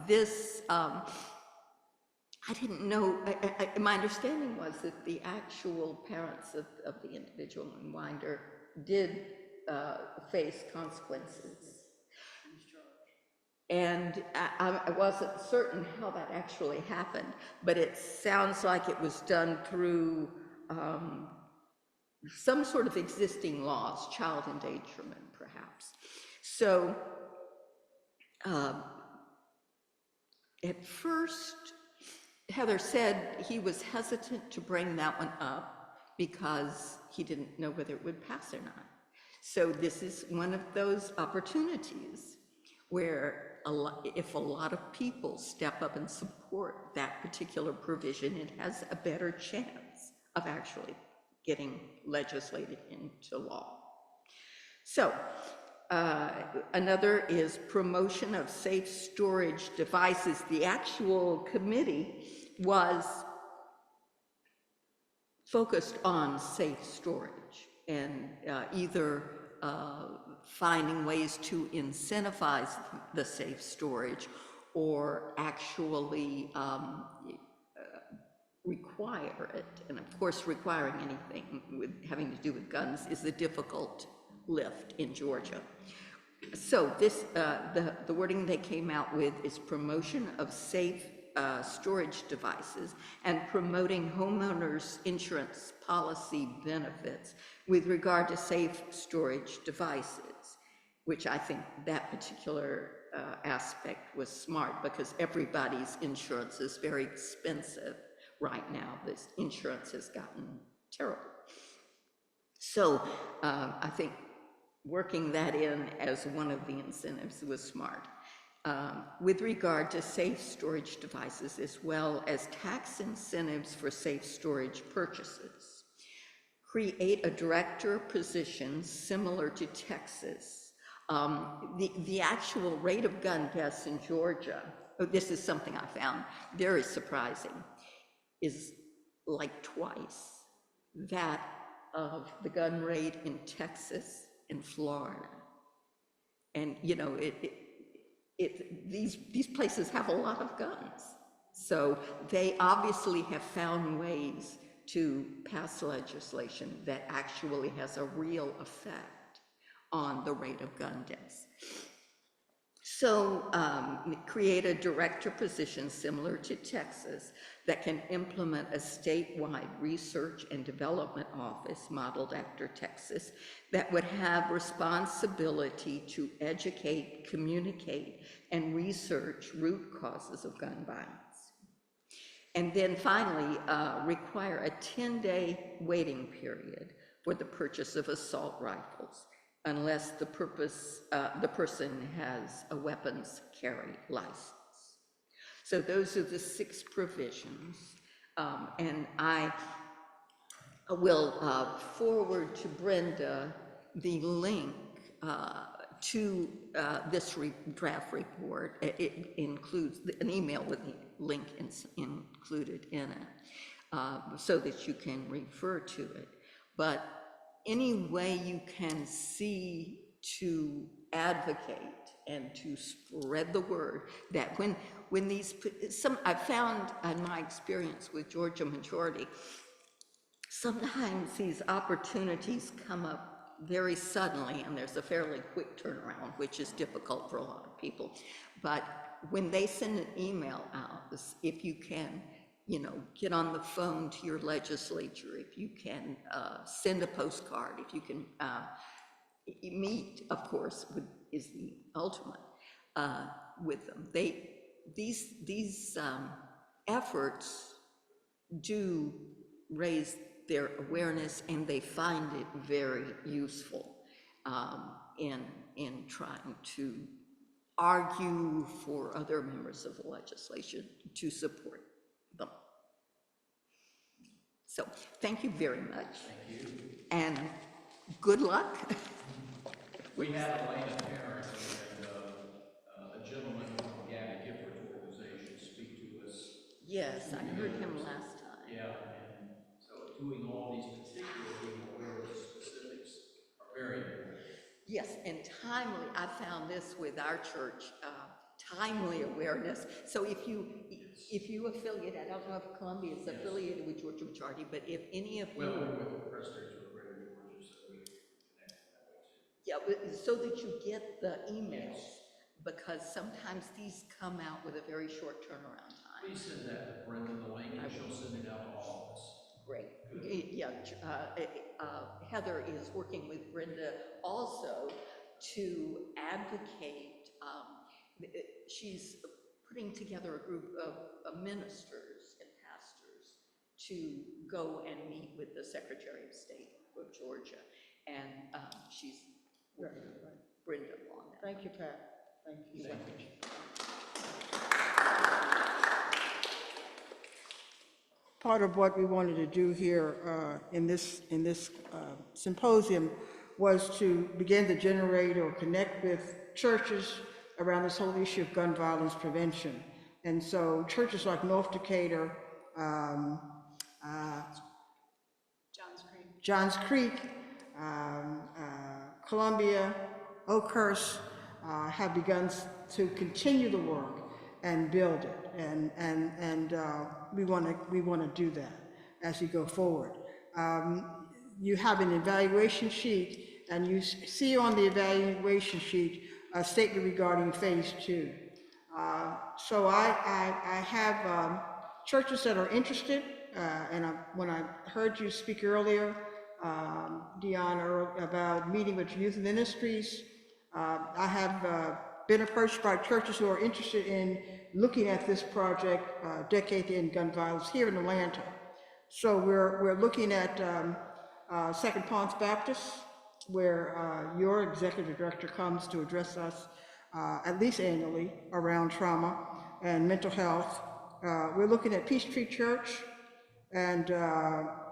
S6: This, I didn't know, my understanding was that the actual parents of the individual in Winder did face consequences. And I wasn't certain how that actually happened, but it sounds like it was done through some sort of existing laws, child endangerment perhaps. So at first, Heather said he was hesitant to bring that one up because he didn't know whether it would pass or not. So this is one of those opportunities where if a lot of people step up and support that particular provision, it has a better chance of actually getting legislated into law. So another is promotion of safe storage devices. The actual committee was focused on safe storage and either finding ways to incentivize the safe storage or actually require it. And of course, requiring anything with having to do with guns is a difficult lift in Georgia. So this, the wording they came out with is promotion of safe storage devices and promoting homeowners insurance policy benefits with regard to safe storage devices, which I think that particular aspect was smart because everybody's insurance is very expensive right now. This insurance has gotten terrible. So I think working that in as one of the incentives was smart. With regard to safe storage devices, as well as tax incentives for safe storage purchases. Create a director position similar to Texas. The actual rate of gun deaths in Georgia, this is something I found very surprising, is like twice that of the gun rate in Texas and Florida. And you know, these places have a lot of guns. So they obviously have found ways to pass legislation that actually has a real effect on the rate of gun deaths. So create a director position similar to Texas that can implement a statewide research and development office modeled after Texas that would have responsibility to educate, communicate, and research root causes of gun violence. And then finally, require a 10-day waiting period for the purchase of assault rifles unless the person has a weapons carry license. So those are the 6 provisions. And I will forward to Brenda the link to this draft report. It includes an email with the link included in it so that you can refer to it. But any way you can see to advocate and to spread the word that when these, I found in my experience with Georgia Majority, sometimes these opportunities come up very suddenly and there's a fairly quick turnaround, which is difficult for a lot of people. But when they send an email out, if you can, you know, get on the phone to your legislature, if you can send a postcard, if you can meet, of course, is the ultimate with them. These efforts do raise their awareness and they find it very useful in trying to argue for other members of the legislation to support them. So thank you very much.
S1: Thank you.
S6: And good luck.
S1: We had Elena Parent and a gentleman from Gabby Giffords organization speak to us.
S6: Yes, I heard him last time.
S1: Yeah, and so doing all these particular being aware of the specifics are very important.
S6: Yes, and timely, I found this with our church, timely awareness. So if you affiliate, I don't know if Columbia is affiliated with Georgia Majority, but if any of you.
S1: Well, we're with the Presbyterian of Greater Georgia, so we connect that way too.
S6: Yeah, so that you get the emails, because sometimes these come out with a very short turnaround time.
S1: Please send that to Brenda, the link, and she'll send it out to all of us.
S6: Great. Yeah, Heather is working with Brenda also to advocate. She's putting together a group of ministers and pastors to go and meet with the Secretary of State of Georgia, and she's working with Brenda on that.
S2: Thank you, Pat. Thank you.
S1: Thank you.
S2: Part of what we wanted to do here in this symposium was to begin to generate or connect with churches around this whole issue of gun violence prevention. And so churches like North Decatur, Johns Creek, Columbia, Oakhurst have begun to continue the work and build it, and we want to do that as we go forward. You have an evaluation sheet, and you see on the evaluation sheet a statement regarding phase 2. So I have churches that are interested, and when I heard you speak earlier, Dion, about meeting with youth ministries, I have been approached by churches who are interested in looking at this project, Decade to End Gun Violence, here in Atlanta. So we're looking at Second Ponce Baptist, where your executive director comes to address us at least annually around trauma and mental health. We're looking at Peachtree Church and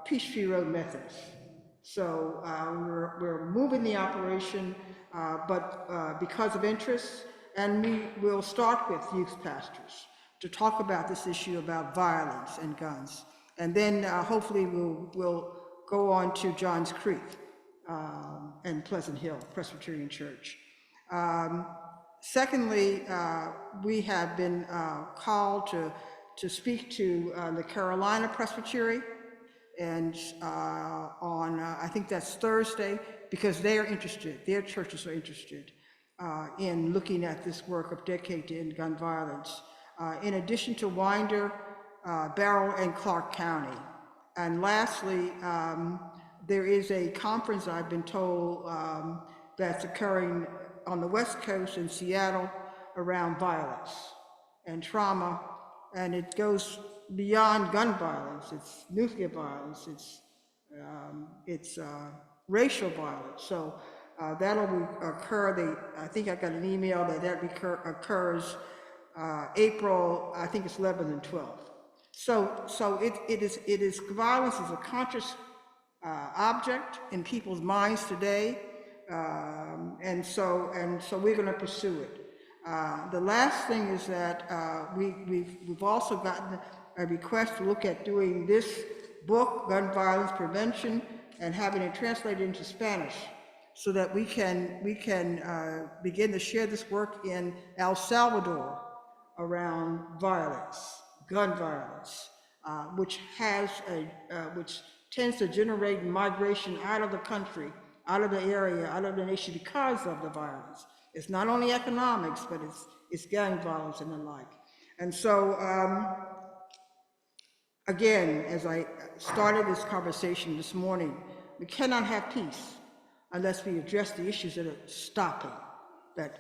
S2: Peachtree Road Methodist. So we're moving the operation, but because of interest, and we will start with youth pastors to talk about this issue about violence and guns. And then hopefully we'll go on to Johns Creek and Pleasant Hill Presbyterian Church. Secondly, we have been called to speak to the Carolina Presbytery, and on, I think that's Thursday, because they are interested, their churches are interested in looking at this work of Decade to End Gun Violence, in addition to Winder, Barrow, and Clark County. And lastly, there is a conference, I've been told, that's occurring on the West Coast in Seattle around violence and trauma, and it goes beyond gun violence. It's nuclear violence, it's racial violence. So that'll occur, I think I got an email that occurs April, I think it's 11th and 12th. So it is violence is a conscious object in people's minds today, and so we're going to pursue it. The last thing is that we've also gotten a request to look at doing this book, Gun Violence Prevention, and having it translated into Spanish, so that we can begin to share this work in El Salvador around violence, gun violence, which tends to generate migration out of the country, out of the area, out of the nation because of the violence. It's not only economics, but it's gang violence and the like. And so, again, as I started this conversation this morning, we cannot have peace unless we address the issues that are stopping, that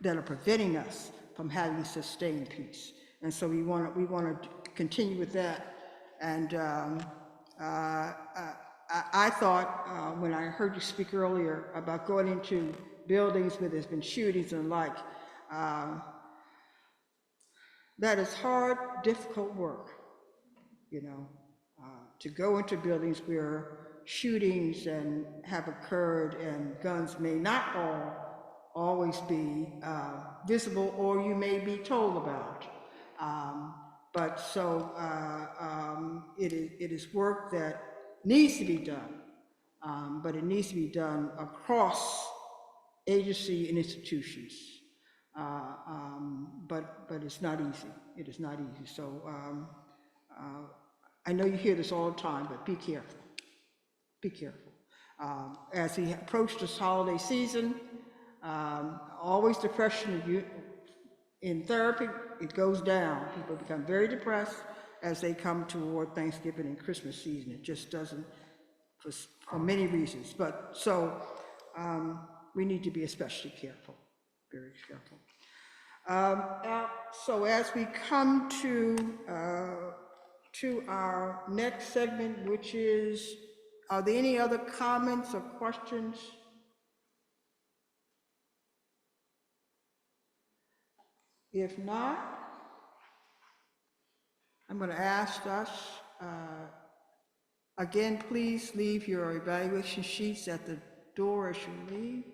S2: are preventing us from having sustained peace. And so we want to continue with that. And I thought, when I heard you speak earlier about going into buildings where there's been shootings and the like, that is hard, difficult work, to go into buildings where shootings have occurred and guns may not always be visible, or you may be told about. But so it is work that needs to be done, but it needs to be done across agency and institutions. but it's not easy. It is not easy. So I know you hear this all the time, but be careful. Be careful. As we approach this holiday season, always depression in therapy, it goes down. People become very depressed as they come toward Thanksgiving and Christmas season. It just doesn't, for many reasons. But so we need to be especially careful, very careful. So as we come to our next segment, which is, are there any other comments or questions? If not, I'm going to ask us, again, please leave your evaluation sheets at the door as you leave.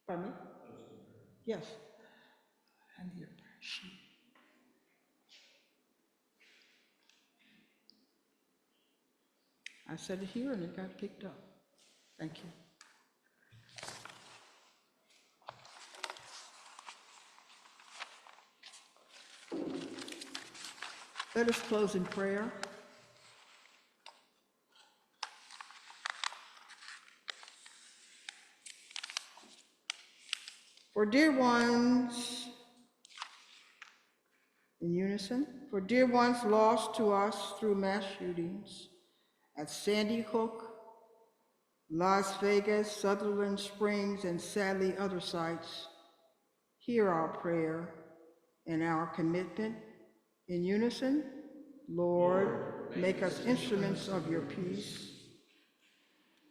S2: Pardon me? Yes. And your sheet. I said it here and it got picked up. Thank you. Let us close in prayer. For dear ones, in unison, for dear ones lost to us through mass shootings at Sandy Hook, Las Vegas, Sutherland Springs, and sadly other sites, hear our prayer and our commitment. In unison, Lord, make us instruments of your peace.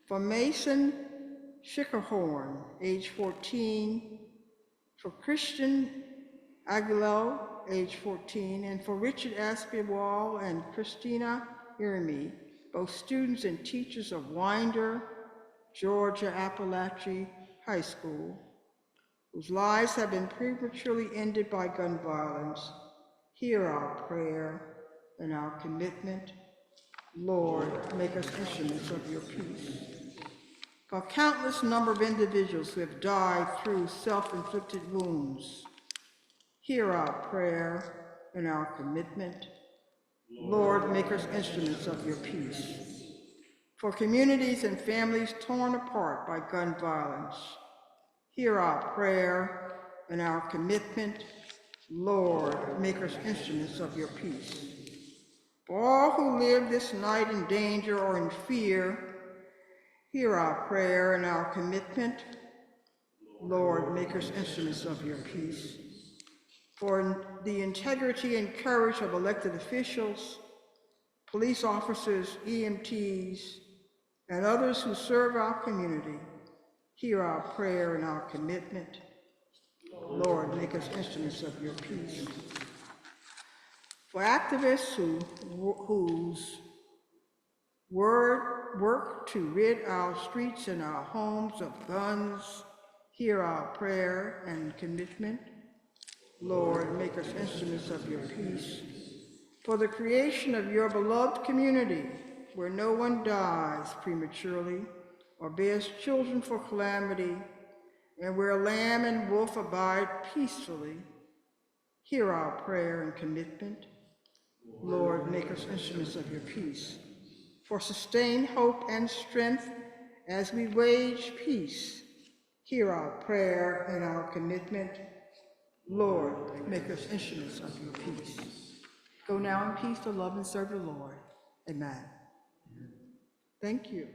S2: For Mason Schickerhorn, age 14, for Christian Aguilera, age 14, and for Richard Aspinwall and Christina Irimi, both students and teachers of Winder, Georgia Appalachian High School, whose lives have been prematurely ended by gun violence. Hear our prayer and our commitment. Lord, make us instruments of your peace. For countless number of individuals who have died through self-inflicted wounds, hear our prayer and our commitment. Lord, make us instruments of your peace. For communities and families torn apart by gun violence, hear our prayer and our commitment. Lord, make us instruments of your peace. For all who live this night in danger or in fear, hear our prayer and our commitment. Lord, make us instruments of your peace. For the integrity and courage of elected officials, police officers, EMTs, and others who serve our community, hear our prayer and our commitment. Lord, make us instruments of your peace. For activists whose work to rid our streets and our homes of guns, hear our prayer and commitment. Lord, make us instruments of your peace. For the creation of your beloved community, where no one dies prematurely or bears children for calamity, and where lamb and wolf abide peacefully, hear our prayer and commitment. Lord, make us instruments of your peace. For sustained hope and strength as we wage peace, hear our prayer and our commitment. Lord, make us instruments of your peace. Go now in peace to love and serve the Lord. Amen. Thank you.